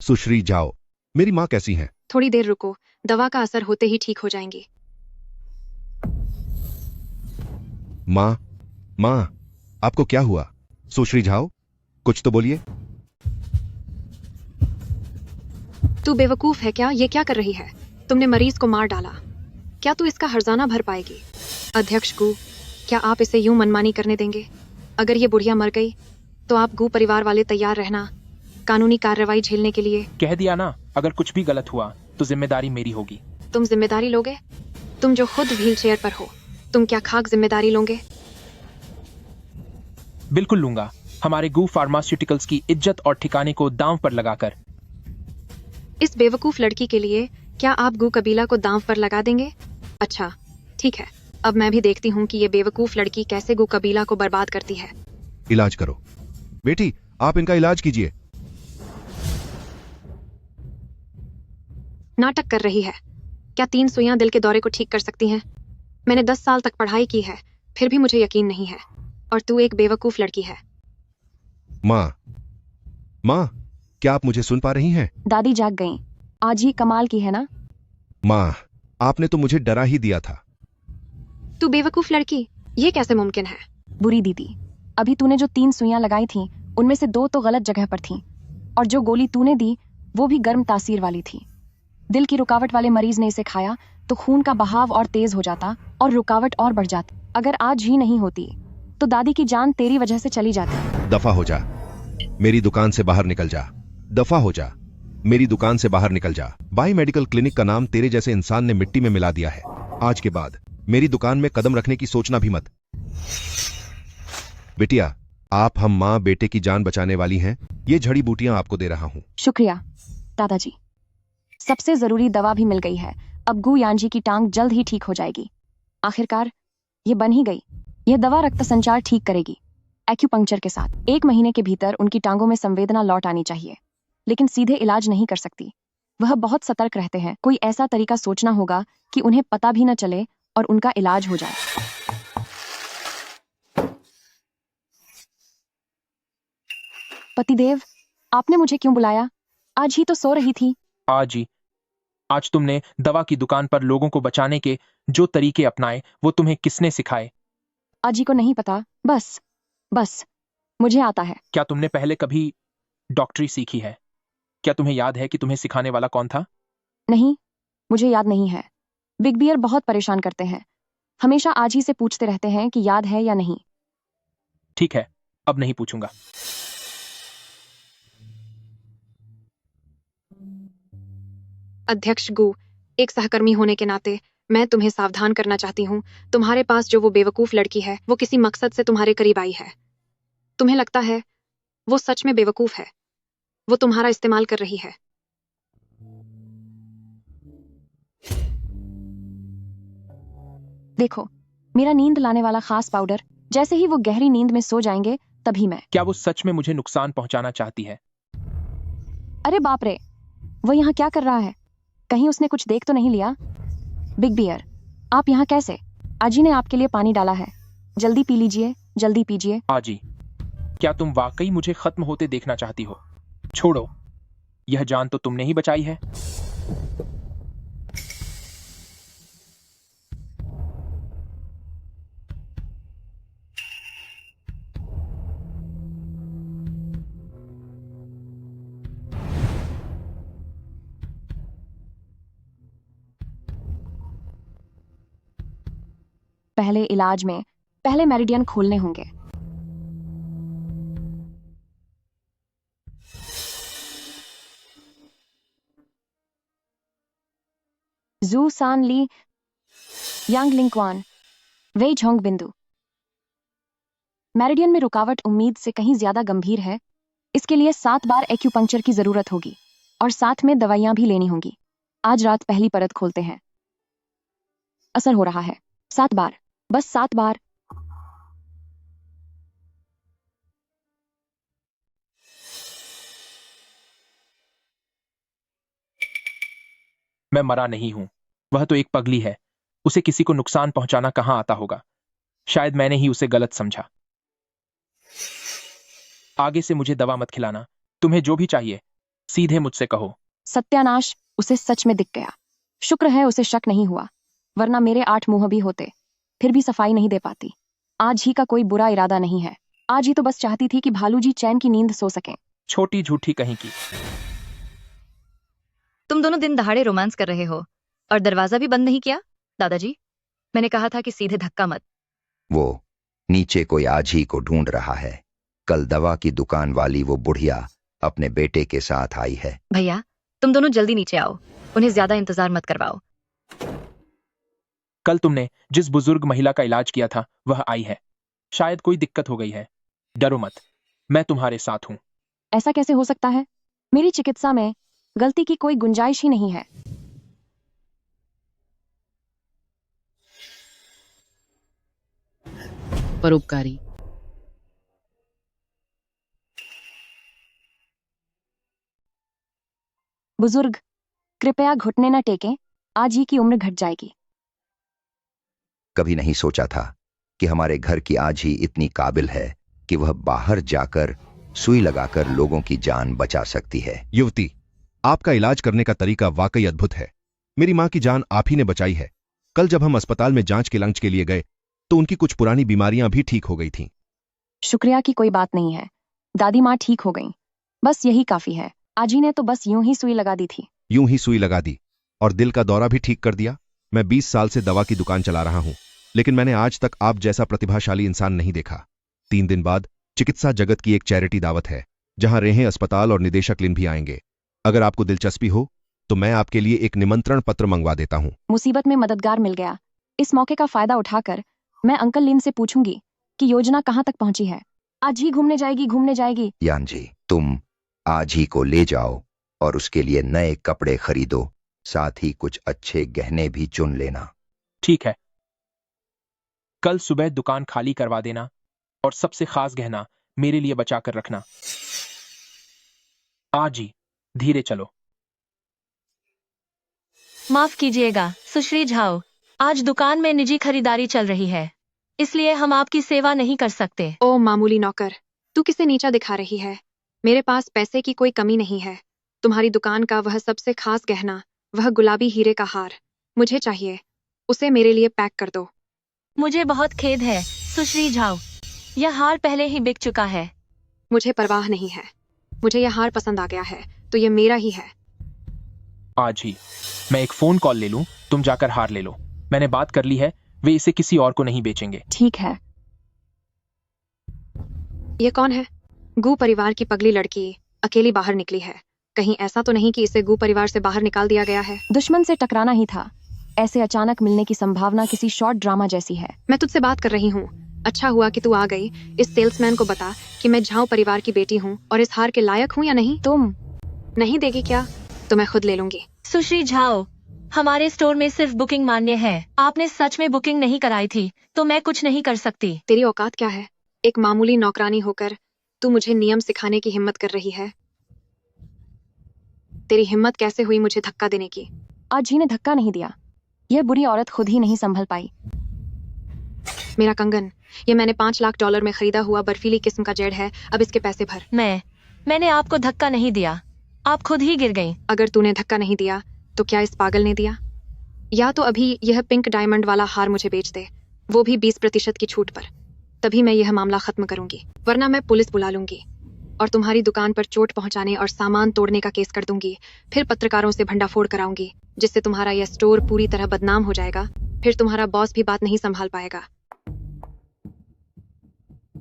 सुश्री जाओ, मेरी माँ कैसी हैं? थोड़ी देर रुको, दवा का असर होते ही ठीक हो जाएंगी। माँ, माँ, आपको क्या हुआ? सुश्री झाओ, कुछ तो बोलिए। तू बेवकूफ है क्या? ये क्या कर रही है? तुमने मरीज को मार डाला। क्या तू इसका हर्जाना भर पाएगी? अध्यक्ष गू, क्या आप इसे यूं मनमानी करने देंगे? अगर ये बुढ़िया मर गई तो आप गू परिवार वाले तैयार रहना कानूनी कार्रवाई झेलने के लिए। कह दिया ना, अगर कुछ भी गलत हुआ तो जिम्मेदारी मेरी होगी। तुम जिम्मेदारी लोगे? तुम जो खुद व्हील चेयर पर हो, तुम क्या खाक जिम्मेदारी लोगे? बिल्कुल लूंगा, हमारे गू फार्मास्यूटिकल्स की इज्जत और ठिकाने को दांव पर लगाकर। इस बेवकूफ लड़की के लिए क्या आप गू कबीला को दांव पर लगा देंगे? अच्छा, ठीक है। अब मैं भी देखती हूँ कि ये बेवकूफ लड़की कैसे गू कबीला को बर्बाद करती है। इलाज करो। बेटी, आप इनका इलाज कीजिए। नाटक कर रही है। क्या 3 सुइयां दिल के दौरे को ठीक कर सकती हैं? मैंने 10 साल तक पढ़ाई की है, फिर भी मुझे यकीन नहीं है। और तू एक बेवकूफ लड़की है। माँ, माँ, क्या आप मुझे सुन पा रही हैं? दादी जाग गईं। आज ही कमाल की है ना? माँ, आपने तो मुझे डरा ही दिया था। तू बेवकूफ लड़की, ये कैसे मुमकिन है? बुरी दीदी, अभी तूने जो 3 सुइयां लगाई थीं, उनमें से 2 तो गलत जगह पर थीं, और जो गोली तूने दी वो भी गर्म तासीर वाली थी। दिल की रुकावट वाले मरीज ने इसे खाया तो खून का बहाव और तेज हो जाता और रुकावट और बढ़ जाती। अगर आज ही नहीं होती तो दादी की जान तेरी वजह से चली जाती। दफा हो जा, मेरी दुकान से बाहर निकल जा। दफा हो जा। मेरी दुकान से बाहर निकल जा। बाई मेडिकल क्लिनिक का नाम तेरे जैसे इंसान ने मिट्टी में मिला दिया है। आज के बाद मेरी दुकान में कदम रखने की सोचना भी मत। बिटिया, आप हम माँ बेटे की जान बचाने वाली हैं। ये जड़ी बूटियां आपको दे रहा हूं। शुक्रिया दादाजी। सबसे जरूरी दवा भी मिल गई है। अब गु यांजी की टांग जल्द ही ठीक हो जाएगी। आखिरकार ये बन ही गई। यह दवा रक्त संचार ठीक करेगी एक्यूपंक्चर के साथ। 1 महीने के भीतर उनकी टांगों में संवेदना लौट आनी चाहिए, लेकिन सीधे इलाज नहीं कर सकती। वह बहुत सतर्क रहते हैं। कोई ऐसा तरीका सोचना होगा कि उन्हें पता भी न चले और उनका इलाज हो जाए। पतिदेव, आपने मुझे क्यों बुलाया? आज ही तो सो रही थी। आज तुमने दवा की दुकान पर लोगों को बचाने के जो तरीके अपनाए वो तुम्हें किसने सिखाए? आजी को नहीं पता। बस मुझे आता है। क्या तुमने पहले कभी डॉक्टरी सीखी है? क्या तुम्हें याद है कि तुम्हें सिखाने वाला कौन था? नहीं, मुझे याद नहीं है। बिग बियर बहुत परेशान करते हैं। हमेशा आज ही से पूछते रहते हैं कि याद है या नहीं। ठीक है, अब नहीं पूछूंगा। अध्यक्ष गु, एक सहकर्मी होने के नाते मैं तुम्हें सावधान करना चाहती हूँ। तुम्हारे पास जो वो बेवकूफ लड़की है, वो किसी मकसद से तुम्हारे करीब आई है। तुम्हें लगता है वो सच में बेवकूफ है। वो तुम्हारा इस्तेमाल कर रही है। देखो, मेरा नींद लाने वाला खास पाउडर। जैसे ही वो गहरी नींद में सो जाएंगे तभी मैं। क्या वो सच में मुझे नुकसान पहुंचाना चाहती है? अरे बाप रे, वो यहाँ क्या कर रहा है? कहीं उसने कुछ देख तो नहीं लिया? बिग बियर, आप यहाँ कैसे? आजी ने आपके लिए पानी डाला है, जल्दी पी लीजिए, जल्दी पीजिए। आजी, क्या तुम वाकई मुझे खत्म होते देखना चाहती हो? छोड़ो, यह जान तो तुमने ही बचाई है। पहले इलाज में पहले मेरिडियन खोलने होंगे। जू सान ली, यांग लिंकवान, वेई झोंग बिंदु। मेरिडियन में रुकावट उम्मीद से कहीं ज्यादा गंभीर है। इसके लिए 7 बार एक्यूपंक्चर की जरूरत होगी और साथ में दवाइयां भी लेनी होंगी। आज रात पहली परत खोलते हैं। असर हो रहा है। 7 बार, बस 7 बार। मैं मरा नहीं हूं। वह तो एक पगली है। उसे किसी को नुकसान पहुंचाना कहां आता होगा। शायद मैंने ही उसे गलत समझा। आगे से मुझे दवा मत खिलाना। तुम्हें जो भी चाहिए सीधे मुझसे कहो। सत्यानाश, उसे सच में दिख गया। शुक्र है उसे शक नहीं हुआ, वरना मेरे 8 मुंह भी होते, फिर भी सफाई नहीं दे पाती। आज ही का कोई बुरा इरादा नहीं है। आज ही तो बस चाहती थी कि भालू जी चैन की नींद सो सकें। छोटी झूठी कहीं की। तुम दोनों दिन दहाड़े रोमांस कर रहे हो और दरवाजा भी बंद नहीं किया। दादाजी, मैंने कहा था कि सीधे धक्का मत। वो नीचे कोई आज ही को ढूंढ रहा है। कल दवा की दुकान वाली वो बुढ़िया अपने बेटे के साथ आई है। भैया, तुम दोनों जल्दी नीचे आओ। उन्हें ज्यादा इंतजार मत करवाओ। कल तुमने जिस बुजुर्ग महिला का इलाज किया था वह आई है। शायद कोई दिक्कत हो गई है। डरो मत, मैं तुम्हारे साथ हूं। ऐसा कैसे हो सकता है? मेरी चिकित्सा में गलती की कोई गुंजाइश ही नहीं है। परोपकारी। बुजुर्ग, कृपया घुटने न टेकें। आज ही की उम्र घट जाएगी। कभी नहीं सोचा था कि हमारे घर की आज ही इतनी काबिल है कि वह बाहर जाकर सुई लगाकर लोगों की जान बचा सकती है। युवती, आपका इलाज करने का तरीका वाकई अद्भुत है। मेरी माँ की जान आप ही ने बचाई है। कल जब हम अस्पताल में जांच के लंच के लिए गए तो उनकी कुछ पुरानी बीमारियां भी ठीक हो गई थीं। शुक्रिया की कोई बात नहीं है। दादी माँ ठीक हो गईं। बस यही काफी है। आजी ने तो बस यूं ही सुई लगा दी थी। यूं ही सुई लगा दी और दिल का दौरा भी ठीक कर दिया। मैं 20 साल से दवा की दुकान चला रहा हूं, लेकिन मैंने आज तक आप जैसा प्रतिभाशाली इंसान नहीं देखा। 3 दिन बाद चिकित्सा जगत की एक चैरिटी दावत है, जहां रेहे अस्पताल और निदेशक लिन भी आएंगे। अगर आपको दिलचस्पी हो तो मैं आपके लिए एक निमंत्रण पत्र मंगवा देता हूँ। मुसीबत में मददगार मिल गया। इस मौके का फायदा उठाकर मैं अंकल लिन से पूछूंगी कि योजना कहाँ तक पहुंची है। आज ही घूमने जाएगी। यान जी, तुम आज ही को ले जाओ और उसके लिए नए कपड़े खरीदो, साथ ही कुछ अच्छे गहने भी चुन लेना। ठीक है, कल सुबह दुकान खाली करवा देना और सबसे खास गहना मेरे लिए बचा कर रखना। आज ही, धीरे चलो। माफ कीजिएगा सुश्री झाओ, आज दुकान में निजी खरीदारी चल रही है, इसलिए हम आपकी सेवा नहीं कर सकते। ओ मामूली नौकर, तू किसे नीचा दिखा रही है? मेरे पास पैसे की कोई कमी नहीं है। तुम्हारी दुकान का वह सबसे खास गहना, वह गुलाबी हीरे का हार मुझे चाहिए। उसे मेरे लिए पैक कर दो। मुझे बहुत खेद है सुश्री झाओ, यह हार पहले ही बिक चुका है। मुझे परवाह नहीं है, मुझे यह हार पसंद आ गया है तो यह मेरा ही है। आज ही मैं एक फोन कॉल ले लूं, तुम जाकर हार ले लो। मैंने बात कर ली है, वे इसे किसी और को नहीं बेचेंगे। ठीक है। ये कौन है? गू परिवार की पगली लड़की अकेली बाहर निकली है। कहीं ऐसा तो नहीं कि इसे गू परिवार से बाहर निकाल दिया गया है? दुश्मन से टकराना ही था। ऐसे अचानक मिलने की संभावना किसी शॉर्ट ड्रामा जैसी है। मैं तुझसे बात कर रही हूँ। अच्छा हुआ कि तू आ गई। इस सेल्समैन को बता कि मैं झाओ परिवार की बेटी हूँ और इस हार के लायक हूँ या नहीं। तुम नहीं देगी क्या? तो मैं खुद ले लूंगी। सुश्री झाओ, हमारे स्टोर में सिर्फ बुकिंग मान्य है। आपने सच में बुकिंग नहीं कराई थी तो मैं कुछ नहीं कर सकती। तेरी औकात क्या है? एक मामूली नौकरानी होकर तू मुझे नियम सिखाने की हिम्मत कर रही है। तेरी हिम्मत कैसे हुई मुझे धक्का देने की? आज ही ने धक्का नहीं दिया, यह बुरी औरत खुद ही नहीं संभल पाई। मेरा कंगन, ये मैंने $5 लाख में खरीदा हुआ बर्फीली किस्म का जेड है। अब इसके पैसे भर। मैंने आपको धक्का नहीं दिया, आप खुद ही गिर गई। अगर तूने धक्का नहीं दिया तो क्या इस पागल ने दिया? या तो अभी यह पिंक डायमंड वाला हार मुझे बेच दे, वो भी 20% की छूट पर, तभी मैं यह मामला खत्म करूंगी। वरना मैं पुलिस बुला लूंगी और तुम्हारी दुकान पर चोट पहुंचाने और सामान तोड़ने का केस कर दूंगी। फिर पत्रकारों से भंडाफोड़ कराऊंगी, जिससे तुम्हारा यह स्टोर पूरी तरह बदनाम हो जाएगा। फिर तुम्हारा बॉस भी बात नहीं संभाल पाएगा।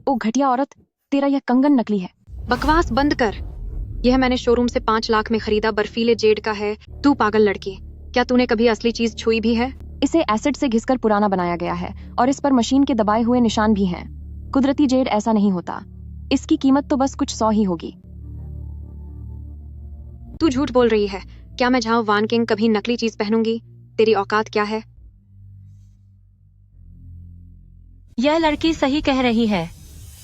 ओ घटिया औरत, तेरा यह कंगन नकली है। बकवास बंद कर। यह मैंने शोरूम से 5 लाख में खरीदा बर्फीले जेड का है। तू पागल लड़की, क्या तूने कभी असली चीज छुई भी है? इसे एसिड से घिसकर पुराना बनाया गया है और इस पर मशीन के दबाए हुए निशान भी हैं। कुदरती जेड ऐसा नहीं होता। इसकी कीमत तो बस कुछ 100 ही होगी। तू झूठ बोल रही है। क्या मैं झाओ वान किंग कभी नकली चीज पहनूंगी? तेरी औकात क्या है? यह लड़की सही कह रही है,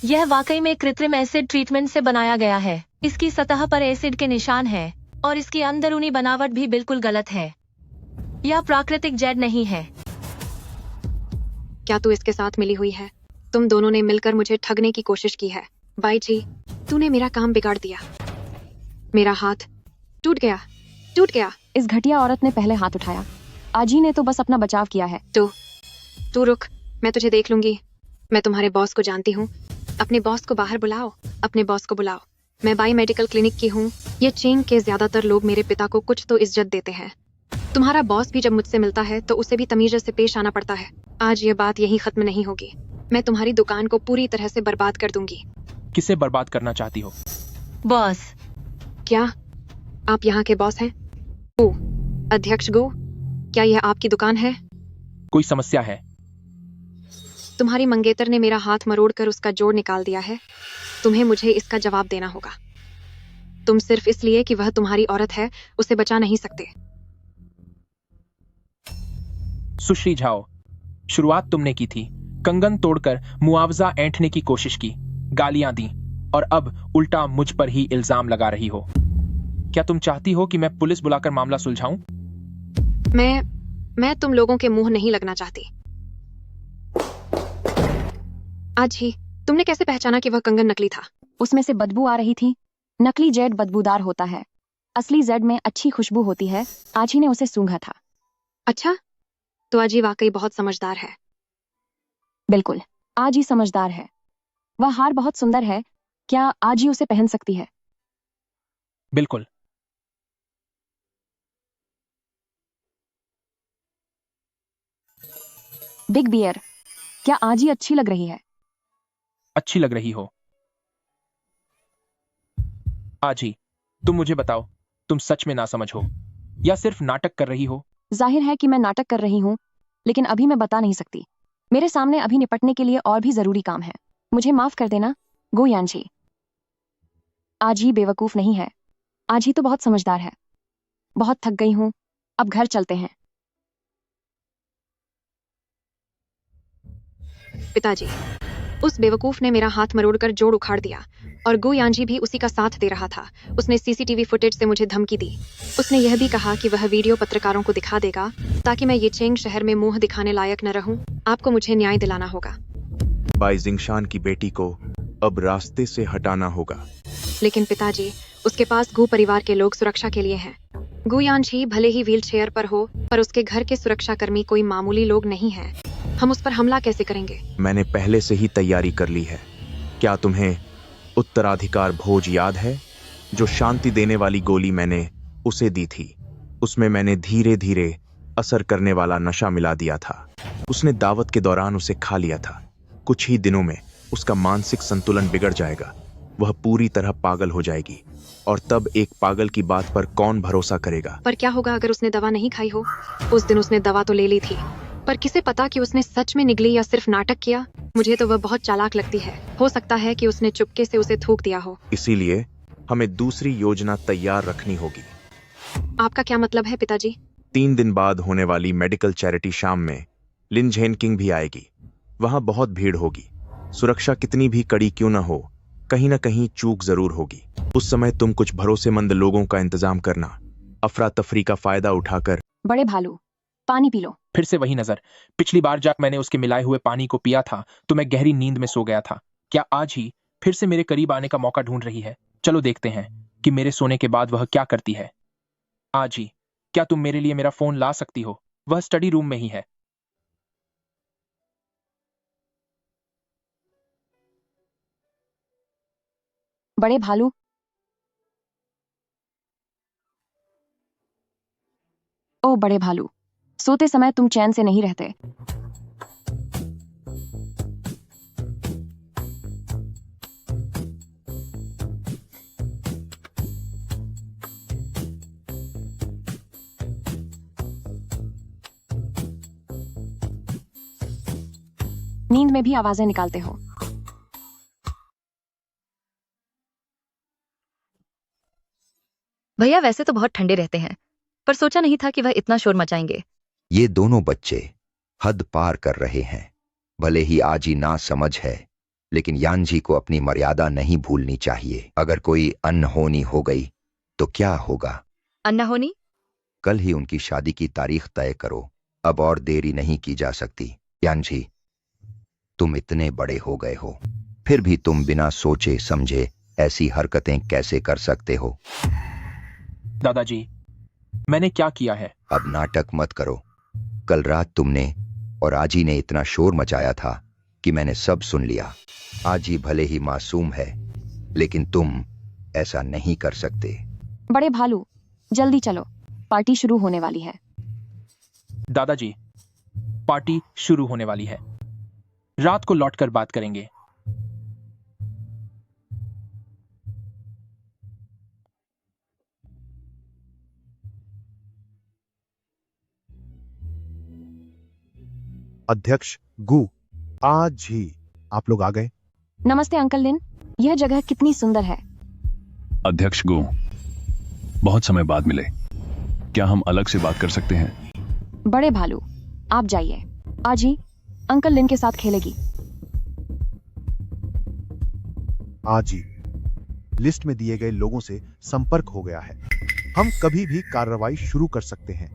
यह वाकई में कृत्रिम एसिड ट्रीटमेंट से बनाया गया है। इसकी सतह पर एसिड के निशान हैं और इसकी अंदरूनी बनावट भी बिल्कुल गलत है। यह प्राकृतिक जेड नहीं है। क्या तू इसके साथ मिली हुई है? तुम दोनों ने मिलकर मुझे ठगने की कोशिश की है। बाई जी, तूने मेरा काम बिगाड़ दिया। मेरा हाथ टूट गया। इस घटिया औरत ने पहले हाथ उठाया। आजी ने तो बस अपना बचाव किया है। तू रुक, मैं तुझे देख लूंगी। मैं तुम्हारे बॉस को जानती हूँ। अपने बॉस को बाहर बुलाओ। अपने बॉस को बुलाओ। मैं बाई मेडिकल क्लिनिक की हूँ। ये चीन के ज्यादातर लोग मेरे पिता को कुछ तो इज्जत देते हैं। तुम्हारा बॉस भी जब मुझसे मिलता है तो उसे भी तमीज से पेश आना पड़ता है। आज ये बात यहीं खत्म नहीं होगी। मैं तुम्हारी दुकान को पूरी तरह से बर्बाद कर दूंगी। किसे बर्बाद करना चाहती हो? बॉस। क्या आप यहाँ के बॉस हैं? गू, अध्यक्ष गू, क्या यह आपकी दुकान है? कोई समस्या है? तुम्हारी मंगेतर ने मेरा हाथ मरोड़कर उसका जोड़ निकाल दिया है। तुम्हें मुझे इसका जवाब देना होगा। तुम सिर्फ इसलिए कि वह तुम्हारी औरत है उसे बचा नहीं सकते। सुश्री झाओ, शुरुआत तुमने की थी। कंगन तोड़कर मुआवजा ऐंठने की कोशिश की, गालियां दी और अब उल्टा मुझ पर ही इल्जाम लगा रही हो। क्या तुम चाहती हो कि मैं पुलिस बुलाकर मामला सुलझाऊं? मैं तुम लोगों के मुंह नहीं लगना चाहती। आज ही तुमने कैसे पहचाना कि वह कंगन नकली था? उसमें से बदबू आ रही थी। नकली जेड बदबूदार होता है, असली जेड में अच्छी खुशबू होती है। आज ही ने उसे सूंघा था। अच्छा, तो आज ही वाकई बहुत समझदार है। बिल्कुल, आज ही समझदार है। वह हार बहुत सुंदर है। क्या आज ही उसे पहन सकती है? बिल्कुल। बिग बियर, क्या आज ही अच्छी लग रही है? अच्छी लग रही हो। आज ही तुम मुझे बताओ, तुम सच में नासमझ हो या सिर्फ नाटक कर रही हो? जाहिर है कि मैं नाटक कर रही हूँ, लेकिन अभी मैं बता नहीं सकती। मेरे सामने अभी निपटने के लिए और भी जरूरी काम है। मुझे माफ कर देना गो यानजी। आज ही बेवकूफ नहीं है, आज ही तो बहुत समझदार है। बहुत थक गई हूँ, अब घर चलते हैं। पिताजी, उस बेवकूफ ने मेरा हाथ मरोड़कर जोड़ उखाड़ दिया और गो यानजी भी उसी का साथ दे रहा था। उसने सीसीटीवी फुटेज से मुझे धमकी दी। उसने यह भी कहा कि वह वीडियो पत्रकारों को दिखा देगा ताकि मैं ये चेंग शहर में मुंह दिखाने लायक न रहूं। आपको मुझे न्याय दिलाना होगा। बाई जिंगशान की बेटी को अब रास्ते से हटाना होगा। लेकिन पिताजी, उसके पास गू परिवार के लोग सुरक्षा के लिए हैं। गू यानजी भले ही व्हील चेयर पर हो, पर उसके घर के सुरक्षाकर्मी कोई मामूली लोग नहीं हैं। हम उस पर हमला कैसे करेंगे? मैंने पहले से ही तैयारी कर ली है। क्या तुम्हें उत्तराधिकार भोज याद है? जो शांति देने वाली गोली मैंने उसे दी थी, उसमें मैंने धीरे धीरे असर करने वाला नशा मिला दिया था। उसने दावत के दौरान उसे खा लिया था। कुछ ही दिनों में उसका मानसिक संतुलन बिगड़ जाएगा। वह पूरी तरह पागल हो जाएगी और तब एक पागल की बात पर कौन भरोसा करेगा? पर क्या होगा अगर उसने दवा नहीं खाई हो? उस दिन उसने दवा तो ले ली थी, पर किसे पता कि उसने सच में निगली या सिर्फ नाटक किया। मुझे तो वह बहुत चालाक लगती है। हो सकता है कि उसने चुपके से उसे थूक दिया हो। इसीलिए हमें दूसरी योजना तैयार रखनी होगी। आपका क्या मतलब है पिताजी? 3 दिन बाद होने वाली मेडिकल चैरिटी शाम में लिन झेन किंग भी आएगी। वहां बहुत भीड़ होगी। सुरक्षा कितनी भी कड़ी क्यों न हो, कहीं न कहीं चूक जरूर होगी। उस समय तुम कुछ भरोसेमंद लोगों का इंतजाम करना। अफरा तफरी का फायदा उठाकर। बड़े भालू, पानी पी लो। फिर से वही नजर। पिछली बार जब मैंने उसके मिलाए हुए पानी को पिया था तो मैं गहरी नींद में सो गया था। क्या आज ही फिर से मेरे करीब आने का मौका ढूंढ रही है? चलो देखते हैं कि मेरे सोने के बाद वह क्या करती है। आज ही क्या तुम मेरे लिए मेरा फोन ला सकती हो? वह स्टडी रूम में ही है। बड़े भालू, ओ बड़े भालू, सोते समय तुम चैन से नहीं रहते। नींद में भी आवाजें निकालते हो। भैया वैसे तो बहुत ठंडे रहते हैं, पर सोचा नहीं था कि वह इतना शोर मचाएंगे। ये दोनों बच्चे हद पार कर रहे हैं। भले ही आज ही ना समझ है, लेकिन यानजी को अपनी मर्यादा नहीं भूलनी चाहिए। अगर कोई अनहोनी हो गई तो क्या होगा? अनहोनी? कल ही उनकी शादी की तारीख तय करो। अब और देरी नहीं की जा सकती। यानजी, तुम इतने बड़े हो गए हो, फिर भी तुम बिना सोचे समझे ऐसी हरकतें कैसे कर सकते हो? दादाजी, मैंने क्या किया है? अब नाटक मत करो। कल रात तुमने और आजी ने इतना शोर मचाया था कि मैंने सब सुन लिया। आजी भले ही मासूम है, लेकिन तुम ऐसा नहीं कर सकते। बड़े भालू, जल्दी चलो, पार्टी शुरू होने वाली है। दादाजी, पार्टी शुरू होने वाली है। रात को लौटकर बात करेंगे। अध्यक्ष गू, आज ही आप लोग आ गए। नमस्ते अंकल लिन, यह जगह कितनी सुंदर है। अध्यक्ष गो, बहुत समय बाद मिले। क्या हम अलग से बात कर सकते हैं? बड़े भालू, आप जाइए। आज ही अंकल लिन के साथ खेलेगी। आज ही लिस्ट में दिए गए लोगों से संपर्क हो गया है। हम कभी भी कार्रवाई शुरू कर सकते हैं।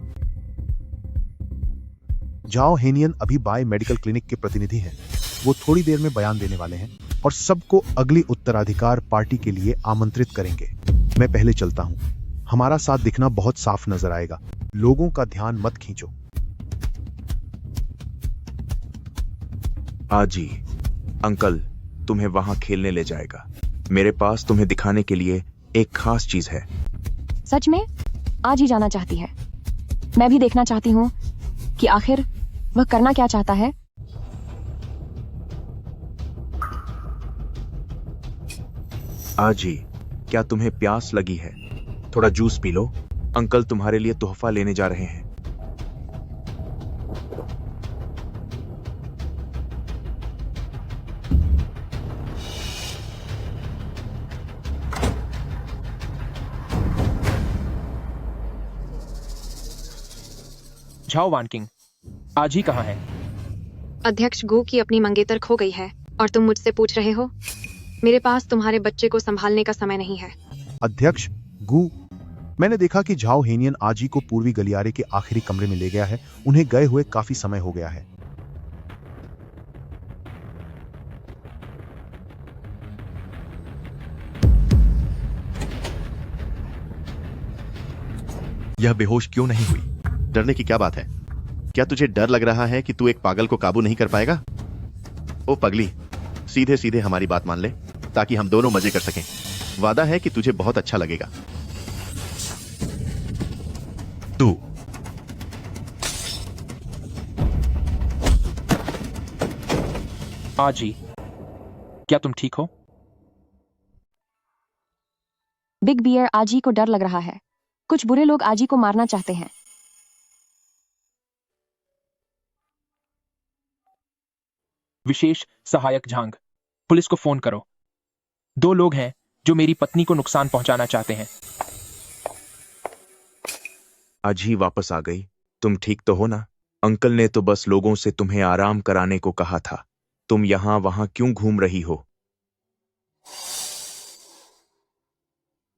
जाओ हेनियन अभी बाय मेडिकल क्लिनिक के प्रतिनिधि हैं। वो थोड़ी देर में बयान देने वाले हैं और सबको अगली उत्तराधिकार पार्टी के लिए आमंत्रित करेंगे। मैं पहले चलता हूं। हमारा साथ दिखना बहुत साफ नजर आएगा। लोगों का ध्यान मत खींचो। आजी, अंकल तुम्हें वहां खेलने ले जाएगा। मेरे पास तुम्हें दिखाने के लिए एक खास चीज है। सच में? आज ही जाना चाहती है। मैं भी देखना चाहती हूँ कि आखिर वह करना क्या चाहता है। आजी, क्या तुम्हें प्यास लगी है? थोड़ा जूस पी लो। अंकल तुम्हारे लिए तोहफा लेने जा रहे हैं। झाओ वानकिंग, आज ही कहाँ है? अध्यक्ष गू की अपनी मंगेतर खो गई है और तुम मुझसे पूछ रहे हो? मेरे पास तुम्हारे बच्चे को संभालने का समय नहीं है। अध्यक्ष गू, मैंने देखा कि झाओ हेनियन आजी को पूर्वी गलियारे के आखिरी कमरे में ले गया है। उन्हें गए हुए काफी समय हो गया है। यह बेहोश क्यों नहीं हुई? डरने की क्या बात है? क्या तुझे डर लग रहा है कि तू एक पागल को काबू नहीं कर पाएगा? ओ पगली, सीधे सीधे हमारी बात मान ले ताकि हम दोनों मजे कर सकें। वादा है कि तुझे बहुत अच्छा लगेगा। तू आजी, क्या तुम ठीक हो? बिग बियर आजी को डर लग रहा है। कुछ बुरे लोग आजी को मारना चाहते हैं। विशेष सहायक झांग, पुलिस को फोन करो। 2 लोग हैं जो मेरी पत्नी को नुकसान पहुंचाना चाहते हैं। आज ही वापस आ गई। तुम ठीक तो हो ना? अंकल ने तो बस लोगों से तुम्हें आराम कराने को कहा था। तुम यहां वहां क्यों घूम रही हो?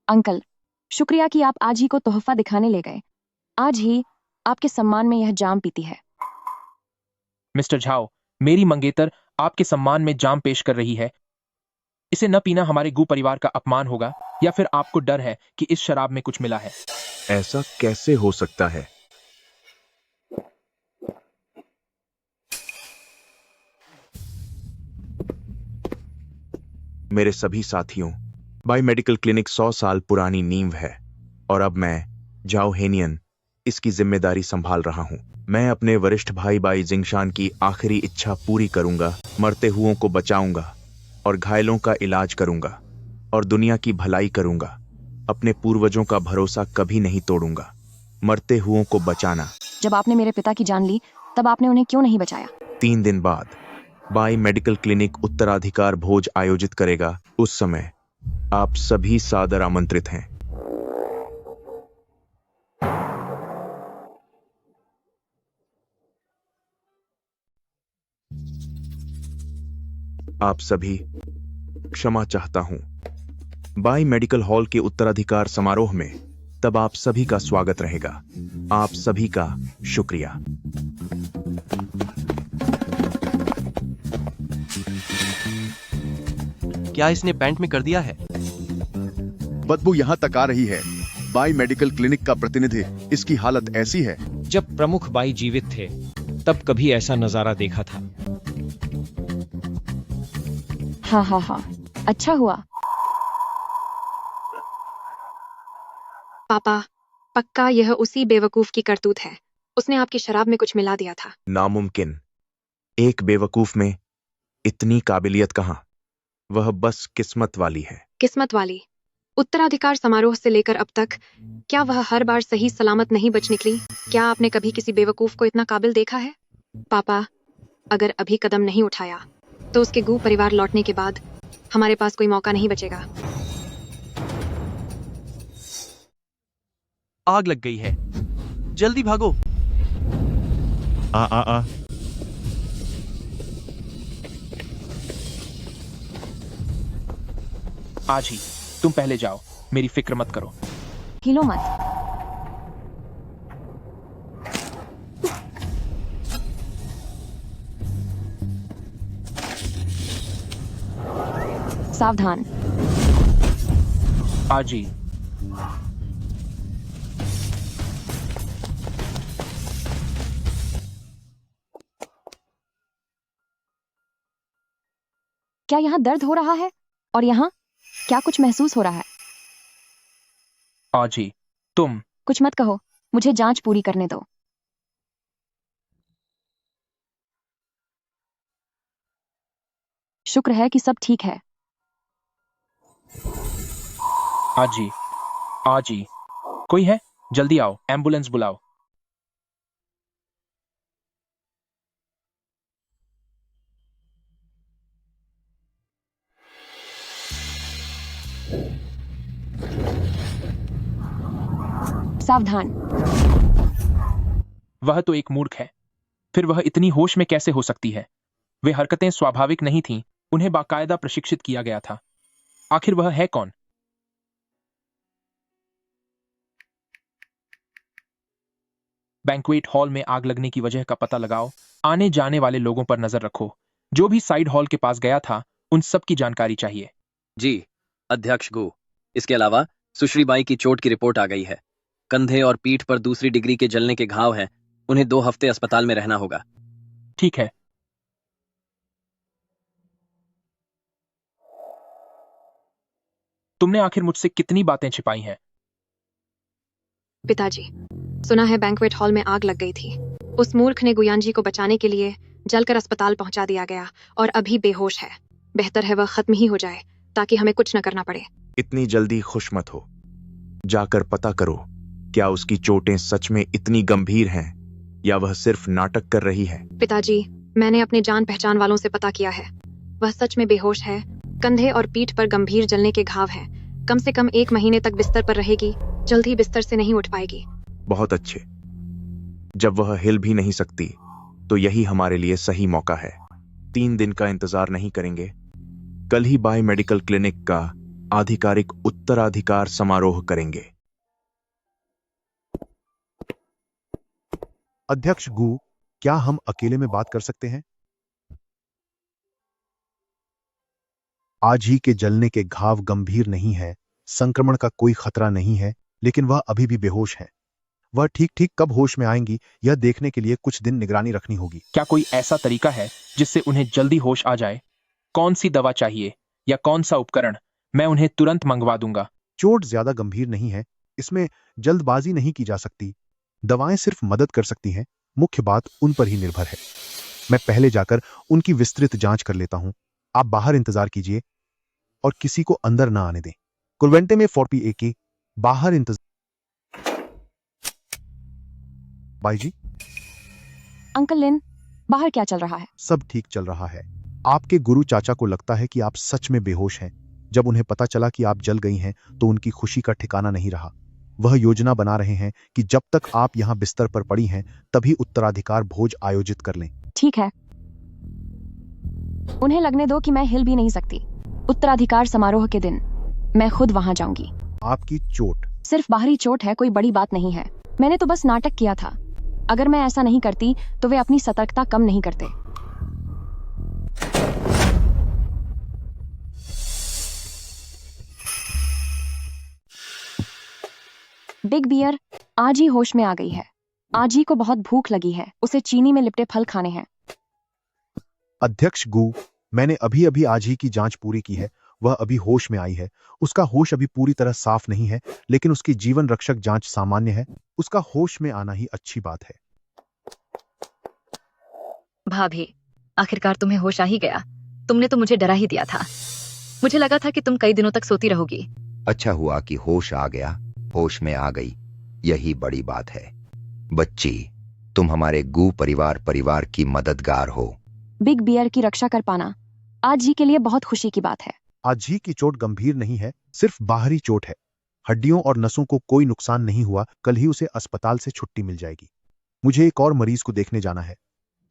अंकल, शुक्रिया कि आप आज ही को तोहफा दिखाने ले गए। आज ही आपके सम्मान में यह जाम पीती है। मिस्टर झाओ, मेरी मंगेतर आपके सम्मान में जाम पेश कर रही है। इसे न पीना हमारे गू परिवार का अपमान होगा, या फिर आपको डर है कि इस शराब में कुछ मिला है? ऐसा कैसे हो सकता है? मेरे सभी साथियों, बाई मेडिकल क्लिनिक 100 साल पुरानी नींव है और अब मैं, झाओ हेनियन, इसकी जिम्मेदारी संभाल रहा हूं। मैं अपने वरिष्ठ भाई बाई जिंगशान की आखिरी इच्छा पूरी करूंगा, मरते हुओं को बचाऊंगा और घायलों का इलाज करूंगा और दुनिया की भलाई करूंगा। अपने पूर्वजों का भरोसा कभी नहीं तोड़ूंगा। मरते हुओं को बचाना। जब आपने मेरे पिता की जान ली, तब आपने उन्हें क्यों नहीं बचाया? 3 दिन बाद बाई मेडिकल क्लिनिक उत्तराधिकार भोज आयोजित करेगा। उस समय आप सभी सादर आमंत्रित हैं। आप सभी, क्षमा चाहता हूं। बाई मेडिकल हॉल के उत्तराधिकार समारोह में तब आप सभी का स्वागत रहेगा। आप सभी का शुक्रिया। क्या इसने पैंट में कर दिया है? बदबू यहां तक आ रही है। बाई मेडिकल क्लिनिक का प्रतिनिधि, इसकी हालत ऐसी है। जब प्रमुख बाई जीवित थे तब कभी ऐसा नजारा देखा था। हाँ, अच्छा हुआ। पापा, पक्का यह उसी बेवकूफ की करतूत है। उसने आपकी शराब में कुछ मिला दिया था। नामुमकिन। एक बेवकूफ में इतनी काबिलियत कहां? वह बस किस्मत वाली है। किस्मत वाली? उत्तराधिकार समारोह से लेकर अब तक क्या वह हर बार सही सलामत नहीं बच निकली? क्या आपने कभी किसी बेवकूफ को इतना काबिल देखा है? पापा, अगर अभी कदम नहीं उठाया तो उसके गू परिवार लौटने के बाद हमारे पास कोई मौका नहीं बचेगा। आग लग गई है, जल्दी भागो। आ आज ही तुम पहले जाओ, मेरी फिक्र मत करो। हिलो मत। सावधान। आज ही क्या यहाँ दर्द हो रहा है? और यहाँ क्या कुछ महसूस हो रहा है? आज ही तुम कुछ मत कहो, मुझे जांच पूरी करने दो। शुक्र है कि सब ठीक है। आज ही कोई है? जल्दी आओ, एम्बुलेंस बुलाओ। सावधान। वह तो एक मूर्ख है, फिर वह इतनी होश में कैसे हो सकती है? वे हरकतें स्वाभाविक नहीं थीं, उन्हें बाकायदा प्रशिक्षित किया गया था। आखिर वह है कौन? बैंक्वेट हॉल में आग लगने की वजह का पता लगाओ। आने जाने वाले लोगों पर नजर रखो। जो भी साइड हॉल के पास गया था, उन सब की जानकारी चाहिए। जी अध्यक्ष गु। इसके अलावा सुश्री बाई की चोट की रिपोर्ट आ गई है। कंधे और पीठ पर दूसरी डिग्री के जलने के घाव हैं। उन्हें 2 हफ्ते अस्पताल में रहना होगा। ठीक है। तुमने आखिर मुझसे कितनी बातें छिपाई हैं? पिताजी, सुना है बैंक्वेट हॉल में आग लग गई थी। उस मूर्ख ने गुयान जी को बचाने के लिए जलकर अस्पताल पहुंचा दिया गया और अभी बेहोश है। बेहतर है वह खत्म ही हो जाए ताकि हमें कुछ न करना पड़े। इतनी जल्दी खुश मत हो। जाकर पता करो, क्या उसकी चोटें सच में इतनी गंभीर हैं या वह सिर्फ नाटक कर रही है? पिताजी, मैंने अपने जान पहचान वालों से पता किया है। वह सच में बेहोश है। कंधे और पीठ पर गंभीर जलने के घाव हैं। कम से कम 1 महीने तक बिस्तर पर रहेगी। जल्द ही बिस्तर से नहीं उठ पाएगी। बहुत अच्छे। जब वह हिल भी नहीं सकती तो यही हमारे लिए सही मौका है। 3 दिन का इंतजार नहीं करेंगे। कल ही बाय मेडिकल क्लिनिक का आधिकारिक उत्तराधिकार समारोह करेंगे। अध्यक्ष गु, क्या हम अकेले में बात कर सकते हैं? आज ही के जलने के घाव गंभीर नहीं है, संक्रमण का कोई खतरा नहीं है, लेकिन वह अभी भी बेहोश है। वह ठीक कब होश में आएंगी, यह देखने के लिए कुछ दिन निगरानी रखनी होगी। क्या कोई ऐसा तरीका है जिससे उन्हें जल्दी होश आ जाए? कौन सी दवा चाहिए या कौन सा उपकरण? मैं उन्हें तुरंत मंगवा दूंगा। चोट ज्यादा गंभीर नहीं है, इसमें जल्दबाजी नहीं की जा सकती। दवाएं सिर्फ मदद कर सकती हैं, मुख्य बात उन पर ही निर्भर है। मैं पहले जाकर उनकी विस्तृत जांच कर लेता हूं। आप बाहर इंतजार कीजिए और किसी को अंदर ना आने दें। कुलवेंटे में 4PA की बाहर इंतजार। By ji. अंकल लिन, बाहर क्या चल रहा है? सब ठीक चल रहा है। आपके गुरु चाचा को लगता है कि आप सच में बेहोश हैं। जब उन्हें पता चला कि आप जल गई हैं तो उनकी खुशी का ठिकाना नहीं रहा। वह योजना बना रहे हैं कि जब तक आप यहां बिस्तर पर पड़ी हैं तभी उत्तराधिकार भोज आयोजित कर लें। ठीक है, उन्हें लगने दो कि मैं हिल भी नहीं सकती। उत्तराधिकार समारोह के दिन मैं खुद वहां जाऊंगी। आपकी चोट सिर्फ बाहरी चोट है, कोई बड़ी बात नहीं है। मैंने तो बस नाटक किया था। अगर मैं ऐसा नहीं करती तो वे अपनी सतर्कता कम नहीं करते। बिग बियर आज ही होश में आ गई है। आज ही को बहुत भूख लगी है। उसे चीनी में लिपटे फल खाने हैं। अध्यक्ष गु, मैंने अभी अभी आज ही की जांच पूरी की है। वह अभी होश में आई है। उसका होश अभी पूरी तरह साफ नहीं है, लेकिन उसकी जीवन रक्षक जांच सामान्य है। उसका होश में आना ही अच्छी बात है। भाभी, आखिरकार तुम्हें होश आ ही गया। तुमने तो मुझे डरा ही दिया था। मुझे लगा था कि तुम कई दिनों तक सोती रहोगी। अच्छा हुआ कि होश आ गया, होश में आ गई, यही बड़ी बात है। बच्ची, तुम हमारे गु परिवार की मददगार हो। बिग बियर की रक्षा कर पाना आज ही के लिए बहुत खुशी की बात है। आज ही की चोट गंभीर नहीं है, सिर्फ बाहरी चोट है। हड्डियों और नसों को कोई नुकसान नहीं हुआ। कल ही उसे अस्पताल से छुट्टी मिल जाएगी। मुझे एक और मरीज को देखने जाना है,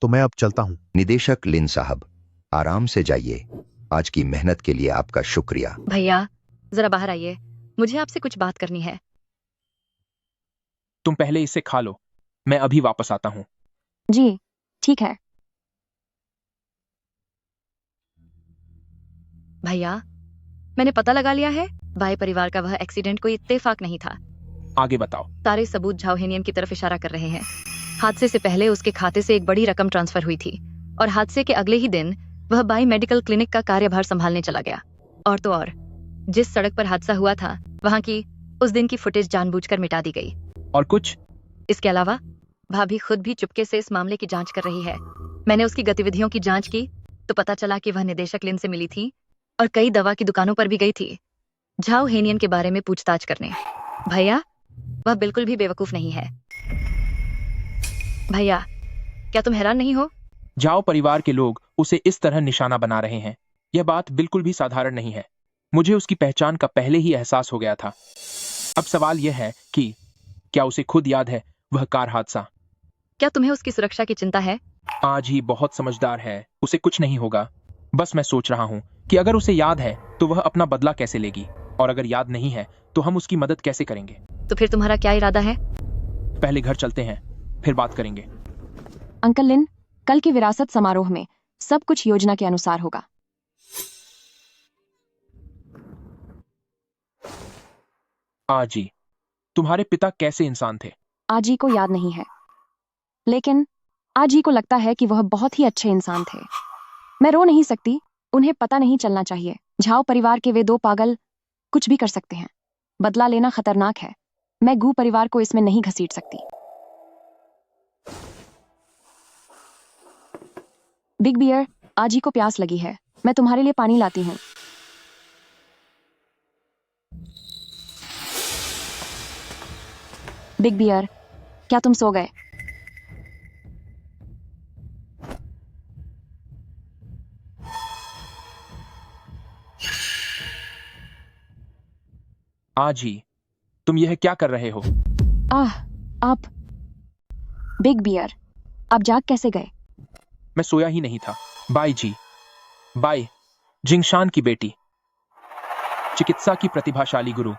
तो मैं अब चलता हूँ। निदेशक लिन साहब, आराम से जाइए। आज की मेहनत के लिए आपका शुक्रिया। भैया, जरा बाहर आइए, मुझे आपसे कुछ बात करनी है। तुम पहले इसे खा लो, मैं अभी वापस आता हूँ। जी ठीक है। भैया, मैंने पता लगा लिया है, बाई परिवार का वह एक्सीडेंट कोई इत्तेफाक नहीं था। आगे बताओ। सारे सबूत झाओहेनियन की तरफ इशारा कर रहे हैं। हादसे से पहले उसके खाते से एक बड़ी रकम ट्रांसफर हुई थी और हादसे के अगले ही दिन वह बाई मेडिकल क्लिनिक का कार्यभार संभालने चला गया। और तो और, जिस सड़क पर हादसा हुआ था वहां की उस दिन की फुटेज जानबूझकर मिटा दी गई। और कुछ? इसके अलावा भाभी खुद भी चुपके से इस मामले की जांच कर रही है। मैंने उसकी गतिविधियों की जांच की तो पता चला कि वह निदेशक लिन से मिली थी और कई दवा की दुकानों पर भी गई थी झाओहेनियन के बारे में पूछताछ करने। भैया, वह बिल्कुल भी बेवकूफ नहीं है। भैया, क्या तुम हैरान नहीं हो? जाओ परिवार के लोग उसे इस तरह निशाना बना रहे हैं। यह बात बिल्कुल भी साधारण नहीं है। मुझे उसकी पहचान का पहले ही एहसास हो गया था। अब सवाल यह है कि क्या उसे खुद याद है वह कार हादसा? क्या तुम्हें उसकी सुरक्षा की चिंता है? आज ही बहुत समझदार है, उसे कुछ नहीं होगा। बस मैं सोच रहा हूँ कि अगर उसे याद है तो वह अपना बदला कैसे लेगी, और अगर याद नहीं है तो हम उसकी मदद कैसे करेंगे। तो फिर तुम्हारा क्या इरादा है? पहले घर चलते हैं, फिर बात करेंगे। अंकल लिन, कल के विरासत समारोह में सब कुछ योजना के अनुसार होगा। आजी, तुम्हारे पिता कैसे इंसान थे? आजी को याद नहीं है, लेकिन आजी को लगता है कि वह बहुत ही अच्छे इंसान थे। मैं रो नहीं सकती, उन्हें पता नहीं चलना चाहिए। झाओ परिवार के वे दो पागल कुछ भी कर सकते हैं। बदला लेना खतरनाक है। मैं गू परिवार को इसमें नहीं घसीट सकती। बिग बियर, आजी को प्यास लगी है, मैं तुम्हारे लिए पानी लाती हूँ। बिग बियर, क्या तुम सो गए? आजी, तुम यह क्या कर रहे हो? आप बिग बियर, आप जाग कैसे गए? मैं सोया ही नहीं था। बाई जी, बाई जिंगशान की बेटी, चिकित्सा की प्रतिभाशाली गुरु,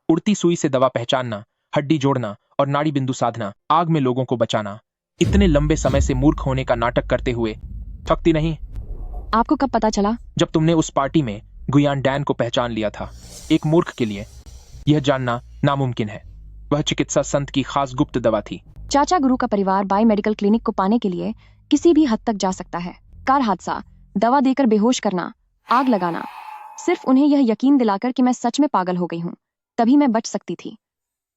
उड़ती सुई से दवा पहचानना, हड्डी जोड़ना और नाड़ी बिंदु साधना, आग में लोगों को बचाना। इतने लंबे समय से मूर्ख होने का नाटक करते हुए थकती नहीं? आपको कब पता चला? जब तुमने उस पार्टी में गुयान डैन को पहचान लिया था। एक मूर्ख के लिए यह जानना नामुमकिन है। वह चिकित्सा संत की खास गुप्त दवा थी। चाचा गुरु का परिवार बाई मेडिकल क्लिनिक को पाने के लिए किसी भी हद तक जा सकता है। कार हादसा, दवा देकर बेहोश करना, आग लगाना, सिर्फ उन्हें यह यकीन दिलाकर कि मैं सच में पागल हो गई हूँ, तभी मैं बच सकती थी।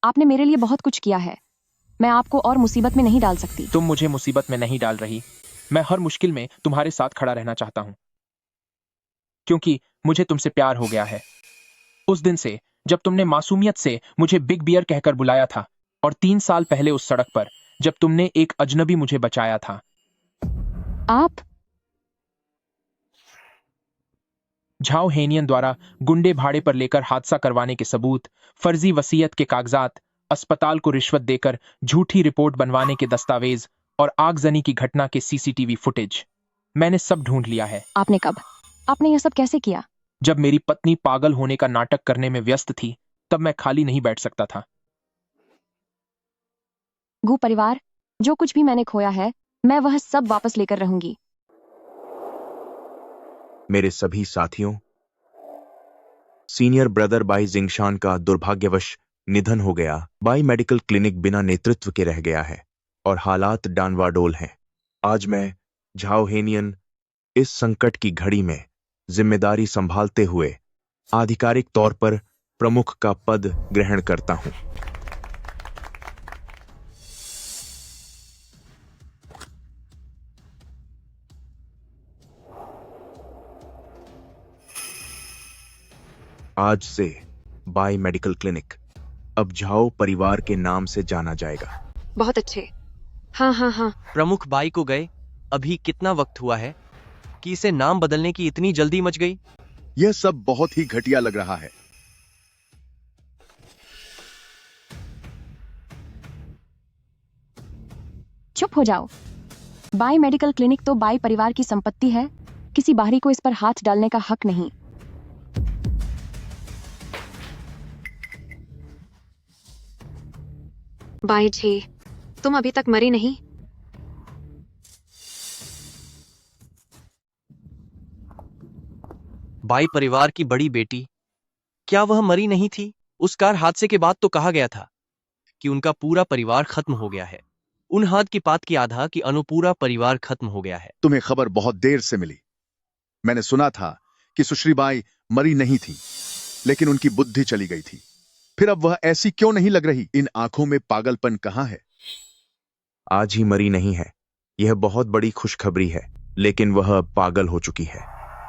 आपने मेरे लिए बहुत कुछ किया है, मैं आपको और मुसीबत में नहीं डाल सकती। तुम मुझे मुसीबत में नहीं डाल रही। मैं हर मुश्किल में तुम्हारे साथ खड़ा रहना चाहता हूँ, क्योंकि मुझे तुमसे प्यार हो गया है। उस दिन से जब तुमने मासूमियत से मुझे बिग बियर कहकर बुलाया था, और 3 साल पहले उस सड़क पर जब तुमने एक अजनबी मुझे बचाया था। आप झाओ हेनियन द्वारा गुंडे भाड़े पर लेकर हादसा करवाने के सबूत, फर्जी वसीयत के कागजात, अस्पताल को रिश्वत देकर झूठी रिपोर्ट बनवाने के दस्तावेज और आगजनी की घटना के सीसीटीवी फुटेज, मैंने सब ढूंढ लिया है। आपने कब? आपने यह सब कैसे किया? जब मेरी पत्नी पागल होने का नाटक करने में व्यस्त थी, तब मैं खाली नहीं बैठ सकता था। गू परिवार, जो कुछ भी मैंने खोया है, मैं वह सब वापस लेकर रहूंगी। मेरे सभी साथियों, सीनियर ब्रदर बाई जिंगशान का दुर्भाग्यवश निधन हो गया। बाई मेडिकल क्लिनिक बिना नेतृत्व के रह गया है और हालात डांवाडोल हैं। आज मैं झाओ हेनियन इस संकट की घड़ी में जिम्मेदारी संभालते हुए आधिकारिक तौर पर प्रमुख का पद ग्रहण करता हूं। आज से बाई मेडिकल क्लिनिक अब झाओ परिवार के नाम से जाना जाएगा। बहुत अच्छे। हाँ। प्रमुख बाई को गए अभी कितना वक्त हुआ है कि इसे नाम बदलने की इतनी जल्दी मच गई? यह सब बहुत ही घटिया लग रहा है। चुप हो जाओ। बाई मेडिकल क्लिनिक तो बाई परिवार की संपत्ति है, किसी बाहरी को इस पर हाथ डालने का हक नहीं। बाई जी, तुम अभी तक मरी नहीं? बाई परिवार की बड़ी बेटी, क्या वह मरी नहीं थी? उस कार हादसे के बाद तो कहा गया था कि उनका पूरा परिवार खत्म हो गया है। उन हाथ की पात की आधा कि पूरा परिवार खत्म हो गया है। तुम्हें खबर बहुत देर से मिली। मैंने सुना था कि सुश्री बाई मरी नहीं थी, लेकिन उनकी बुद्धि चली गई थी। फिर अब वह ऐसी क्यों नहीं लग रही? इन आंखों में पागलपन कहां है? आज ही मरी नहीं है, यह बहुत बड़ी खुशखबरी है, लेकिन वह अब पागल हो चुकी है।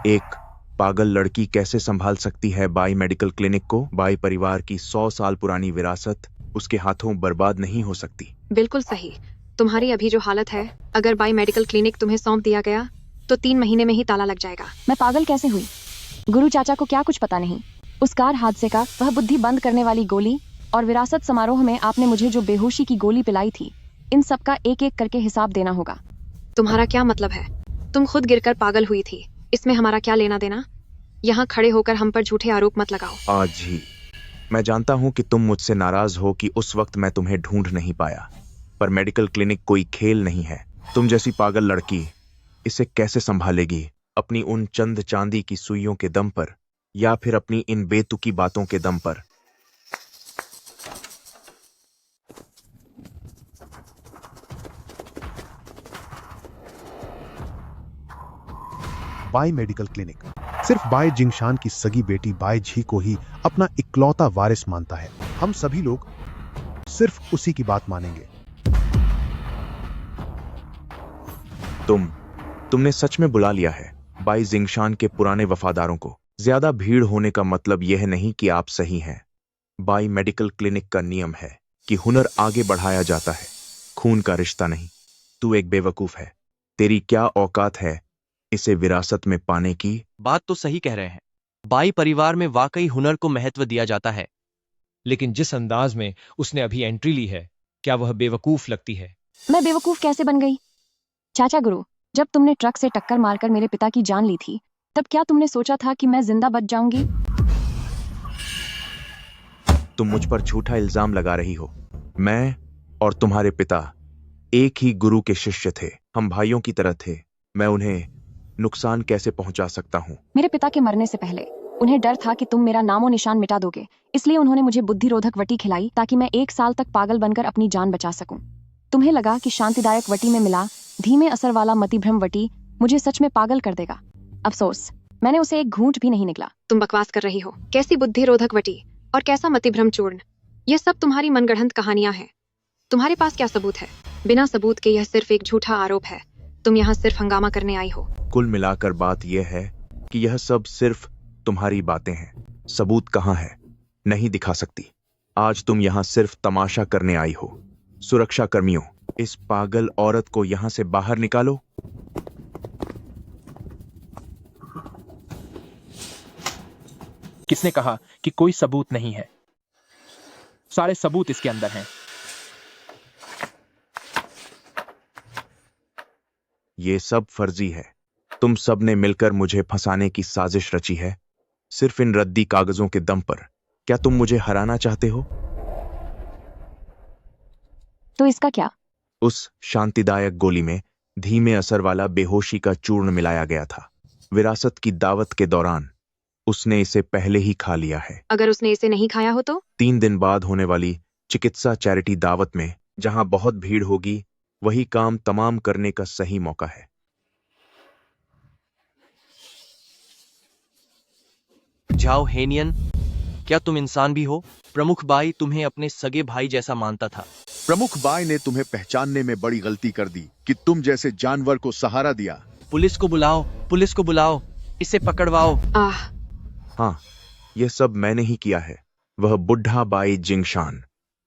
एक पागल लड़की कैसे संभाल सकती है बाई मेडिकल क्लिनिक को? बाई परिवार की 100 साल पुरानी विरासत उसके हाथों बर्बाद नहीं हो सकती। बिल्कुल सही। तुम्हारी अभी जो हालत है, अगर बाई मेडिकल क्लिनिक तुम्हें सौंप दिया गया तो 3 महीने में ही ताला लग जाएगा। मैं पागल कैसे हुई? गुरु चाचा को क्या कुछ पता नहीं? उस कार हादसे का, वह बुद्धि बंद करने वाली गोली और विरासत समारोह में आपने मुझे जो बेहोशी की गोली पिलाई थी, इन सब का एक एक करके हिसाब देना होगा। तुम्हारा क्या मतलब है? तुम खुद गिरकर पागल हुई थी, इसमें हमारा क्या लेना देना? यहाँ खड़े होकर हम पर झूठे आरोप मत लगाओ। आज ही मैं जानता हूँ कि तुम मुझसे नाराज हो कि उस वक्त मैं तुम्हें ढूंढ नहीं पाया, पर मेडिकल क्लिनिक कोई खेल नहीं है। तुम जैसी पागल लड़की इसे कैसे संभालेगी? अपनी उन चंद चांदी की सुइयों के दम पर, या फिर अपनी इन बेतुकी बातों के दम पर? बाई मेडिकल क्लिनिक सिर्फ बाई जिंगशान की सगी बेटी बाई झी को ही अपना इकलौता वारिस मानता है। हम सभी लोग सिर्फ उसी की बात मानेंगे। तुमने सच में बुला लिया है बाई जिंगशान के पुराने वफादारों को। ज्यादा भीड़ होने का मतलब यह नहीं कि आप सही हैं। बाई मेडिकल क्लिनिक का नियम है कि हुनर आगे बढ़ाया जाता है, खून का रिश्ता नहीं। तू एक बेवकूफ है। तेरी क्या औकात है इसे विरासत में पाने की? बात तो सही कह रहे हैं। बाई परिवार में वाकई हुनर को महत्व दिया जाता है, लेकिन जिस अंदाज में उसने अभी एंट्री ली है, क्या वह बेवकूफ लगती है? मैं बेवकूफ कैसे बन गई? चाचा गुरु, जब तुमने ट्रक से टक्कर मारकर मेरे पिता की जान ली थी, तब क्या तुमने सोचा था कि मैं जिंदा बच जाऊंगी? तुम मुझ पर झूठा इल्जाम लगा रही हो। मैं और तुम्हारे पिता एक ही गुरु के शिष्य थे। हम भाइयों की तरह थे। मैं उन्हें नुकसान कैसे पहुंचा सकता हूं? मेरे पिता के मरने से पहले उन्हें डर था कि तुम मेरा नामो निशान मिटा दोगे, इसलिए उन्होंने मुझे बुद्धिरोधक वटी खिलाई ताकि मैं 1 साल तक पागल बनकर अपनी जान बचा सकूं। तुम्हें लगा कि शांतिदायक वटी में मिला धीमे असर वाला मतिभ्रम वटी मुझे सच में पागल कर देगा। अफसोस, मैंने उसे एक घूंट भी नहीं निकला। तुम बकवास कर रही हो। कैसी बुद्धिरोधक वटी और कैसा मतिभ्रम चूर्ण? ये सब तुम्हारी मनगढ़ंत कहानियां हैं। तुम्हारे पास क्या सबूत है? बिना सबूत के यह सिर्फ एक झूठा आरोप है। तुम यहाँ सिर्फ हंगामा करने आई हो। कुल मिलाकर बात यह है कि यह सब सिर्फ तुम्हारी बातें हैं। सबूत कहाँ है? नहीं दिखा सकती। आज तुम यहाँ सिर्फ तमाशा करने आई हो। सुरक्षा कर्मियों, इस पागल औरत को यहाँ से बाहर निकालो। किसने कहा कि कोई सबूत नहीं है? सारे सबूत इसके अंदर हैं। ये सब फर्जी है। तुम सब ने मिलकर मुझे फंसाने की साजिश रची है, सिर्फ इन रद्दी कागजों के दम पर। क्या तुम मुझे हराना चाहते हो? तो इसका क्या? उस शांतिदायक गोली में धीमे असर वाला बेहोशी का चूर्ण मिलाया गया था। विरासत की दावत के दौरान उसने इसे पहले ही खा लिया है। अगर उसने इसे नहीं खाया हो तो? 3 दिन बाद होने वाली चिकित्सा चैरिटी दावत में, जहां बहुत भीड़ होगी, वही काम तमाम करने का सही मौका है। जाओ हेनियन, क्या तुम इंसान भी हो? प्रमुख बाई तुम्हें अपने सगे भाई जैसा मानता था। प्रमुख बाई ने तुम्हें पहचानने में बड़ी गलती कर दी कि तुम जैसे जानवर को सहारा दिया। पुलिस को बुलाओ, पुलिस को बुलाओ, इसे पकड़वाओ। हाँ, यह सब मैंने ही किया है। वह बुढ़ा बाई जिंगशान,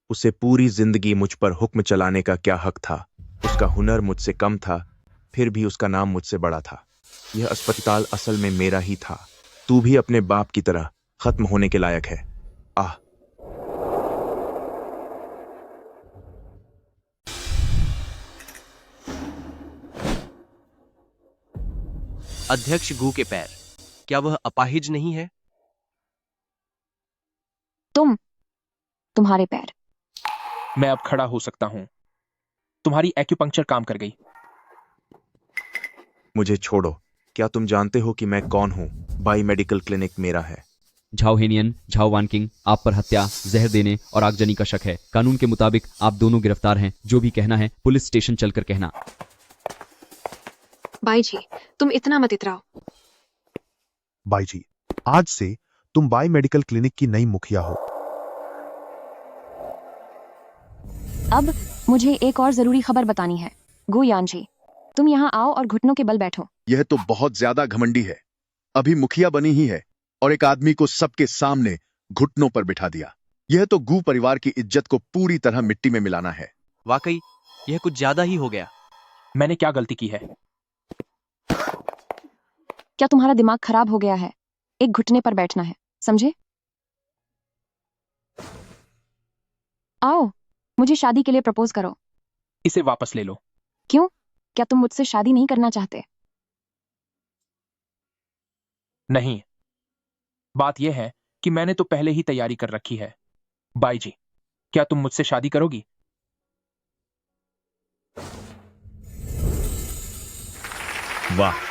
उसे पूरी जिंदगी मुझ पर हुक्म चलाने का क्या हक था? उसका हुनर मुझसे कम था, फिर भी उसका नाम मुझसे बड़ा था। यह अस्पताल असल में मेरा ही था। तू भी अपने बाप की तरह खत्म होने के लायक है। आह, अध्यक्ष गू के पैर, क्या वह अपाहिज नहीं है? तुम्हारे पैर। मैं अब खड़ा हो सकता हूं। तुम्हारी एक्यूपंक्चर काम कर गई। मुझे छोड़ो। क्या तुम जानते हो कि मैं कौन हूं? बाई मेडिकल क्लिनिक मेरा है। झाओ हेनियन, झाओ वानकिंग, आप पर हत्या, जहर देने और आगजनी का शक है। कानून के मुताबिक आप दोनों गिरफ्तार हैं। जो भी कहना है पुलिस स्टेशन चलकर कहना। बाई जी, तुम इतना मत इतराओ। बाई जी, आज से तुम बाई मेडिकल क्लिनिक की नई मुखिया हो। अब मुझे एक और जरूरी खबर बतानी है। गु यानजी, तुम यहाँ आओ और घुटनों के बल बैठो। यह तो बहुत ज्यादा घमंडी है। अभी मुखिया बनी ही है और एक आदमी को सबके सामने घुटनों पर बिठा दिया। यह तो गू परिवार की इज्जत को पूरी तरह मिट्टी में मिलाना है। वाकई यह कुछ ज्यादा ही हो गया। मैंने क्या गलती की है? क्या तुम्हारा दिमाग खराब हो गया है? एक घुटने पर बैठना है, समझे? आओ, मुझे शादी के लिए प्रपोज करो। इसे वापस ले लो। क्यों? क्या तुम मुझसे शादी नहीं करना चाहते? नहीं, बात यह है कि मैंने तो पहले ही तैयारी कर रखी है। बाई जी, क्या तुम मुझसे शादी करोगी? वाह,